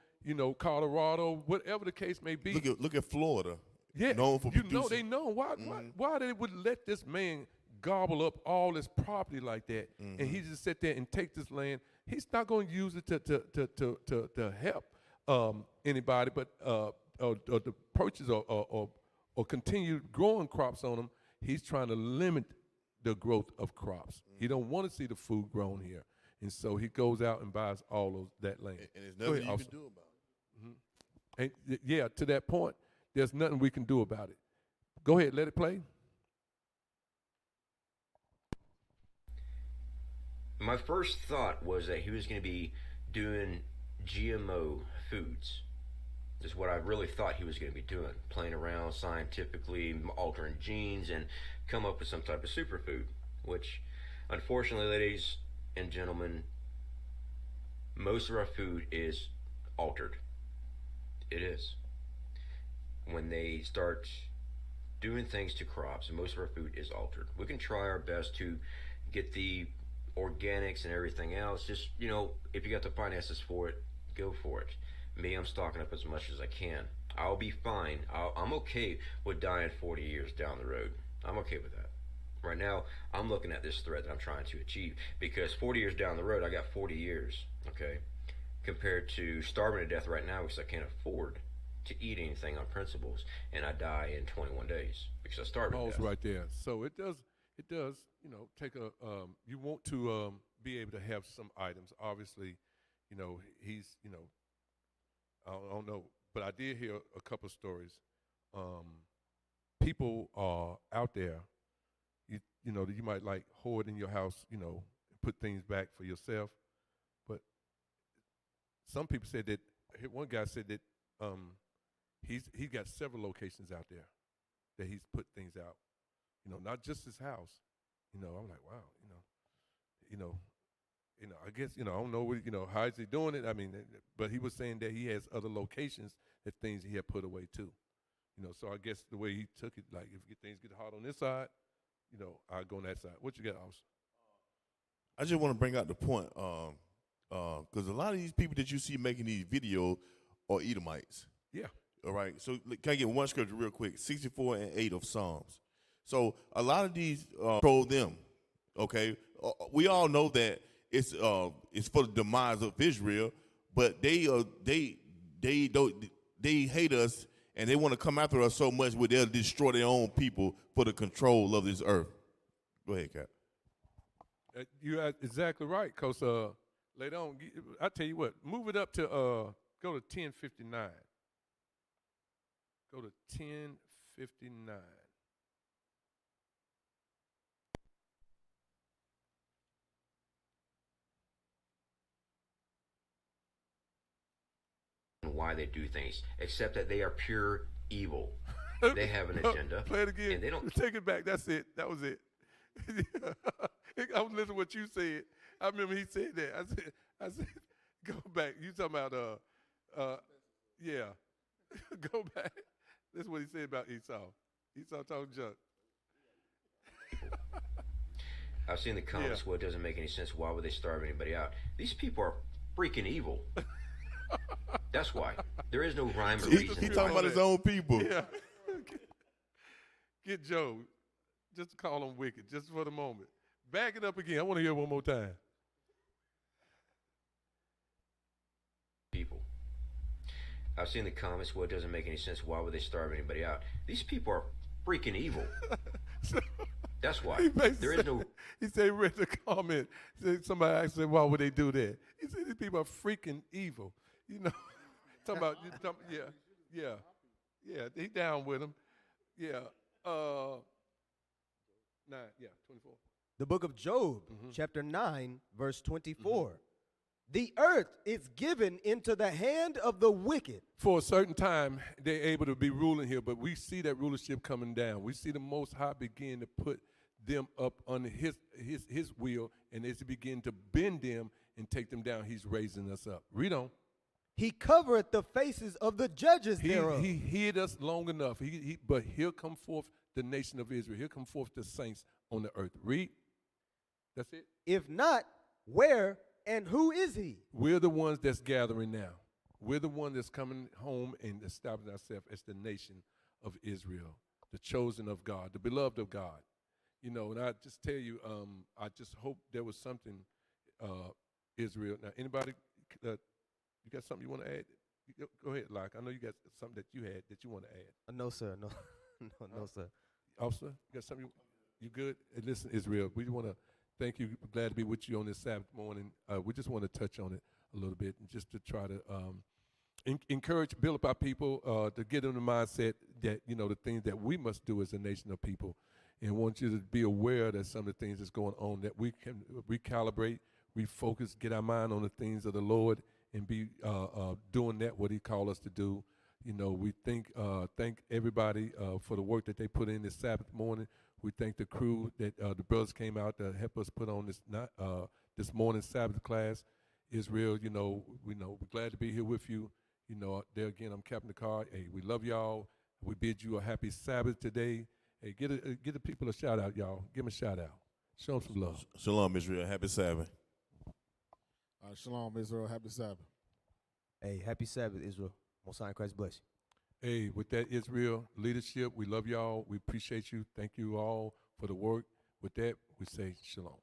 Colorado, whatever the case may be. Look at Florida. Yeah, known for producing. They know why they would let this man gobble up all this property like that, and he just sit there and take this land. He's not going to use it to help anybody, but to purchase or continue growing crops on them. He's trying to limit the growth of crops. He don't want to see the food grown here. And so he goes out and buys all of that land. And there's nothing you can do about it. And yeah, to that point, there's nothing we can do about it. Go ahead, let it play. My first thought was that he was going to be doing GMO foods. This is what I really thought he was going to be doing, playing around scientifically, altering genes, and come up with some type of superfood, which, unfortunately, ladies and gentlemen, most of our food is altered. It is. When they start doing things to crops, most of our food is altered. We can try our best to get the organics and everything else. Just, you know, if you got the finances for it, go for it. Me, I'm stocking up as much as I can. I'll be fine. I'm okay with dying 40 years down the road. I'm okay with that. Right now, I'm looking at this threat that I'm trying to achieve, because 40 years down the road, I got 40 years, okay, compared to starving to death right now because I can't afford to eat anything on principles, and I die in 21 days because I starved to death. Right there. So it does, you know, take a, you want to be able to have some items. Obviously, you know, he's, you know, I don't know, but I did hear a couple of stories. People are out there, you know, that you might like hoard in your house, you know, put things back for yourself. But some people said that, one guy said that he got several locations out there that he's put things out, you know, not just his house. You know, I'm like, wow, I guess, you know, I don't know what, you know, how is he doing it? I mean, but he was saying that he has other locations that things he had put away too. You know, so I guess the way he took it, like if things get hard on this side, you know, I'll go on that side. What you got, Austin? I just want to bring out the point, because a lot of these people that you see making these videos are Edomites. Yeah. All right. So can I get one scripture real quick? 64 and 8 of Psalms. So a lot of these troll them. Okay. We all know that it's for the demise of Israel, but they hate us and they want to come after us so much where they'll destroy their own people for the control of this earth. Go ahead, Cap. You're exactly right, because later on, I tell you what, move it up to, go to 1059. Go to 1059. Why they do things, except that they are pure evil. They have an agenda. Play it again. And they don't take it back. That's it. That was it. I was listening to what you said. I remember he said that. I said, go back. You talking about yeah. Go back. This is what he said about Esau. Esau talking junk. I've seen the comments. Well, it doesn't make any sense. Why would they starve anybody out? These people are freaking evil. That's why. There is no rhyme or reason. He's talking about his own people. Yeah. Get Joe. Just call him wicked, just for the moment. Back it up again. I want to hear it one more time. People. I've seen the comments. Well, it doesn't make any sense. Why would they starve anybody out? These people are freaking evil. That's why. There is no. He said he read the comment. Somebody asked him, why would they do that? He said these people are freaking evil. You know, yeah. He down with him. Yeah. 24. The book of Job, chapter 9, verse 24. The earth is given into the hand of the wicked. For a certain time, they're able to be ruling here, but we see that rulership coming down. We see the Most High begin to put them up under his will, and as he begin to bend them and take them down, he's raising us up. Read on. He covereth the faces of the judges thereof. He hid us long enough. But here come forth the nation of Israel. Here come forth the saints on the earth. Read. That's it. If not, where and who is he? We're the ones that's gathering now. We're the one that's coming home and establishing ourselves as the nation of Israel, the chosen of God, the beloved of God. You know, and I just tell you, I just hope there was something, Israel. Now, anybody, you got something you want to add? Go ahead, Locke. I know you got something that you had that you want to add. No, sir. No, sir. Officer, you got something? You good? Hey, listen, Israel, we want to thank you. Glad to be with you on this Sabbath morning. We just want to touch on it a little bit and just to try to encourage, build up our people to get in the mindset that, the things that we must do as a nation of people. And want you to be aware that some of the things that's going on, that we can recalibrate, refocus, get our mind on the things of the Lord and be doing that, what he called us to do. We thank everybody for the work that they put in this Sabbath morning. We thank the crew that the brothers came out to help us put on this morning's Sabbath class. Israel, we're glad to be here with you. There again, I'm Captain Carr. Hey, we love y'all. We bid you a happy Sabbath today. Hey, get the people a shout out, y'all. Give them a shout out. Show them some love. Shalom, Israel. Happy Sabbath. Shalom, Israel. Happy Sabbath. Hey, happy Sabbath, Israel. Most High in Christ bless you. Hey, with that, Israel leadership, we love y'all. We appreciate you. Thank you all for the work. With that, we say shalom.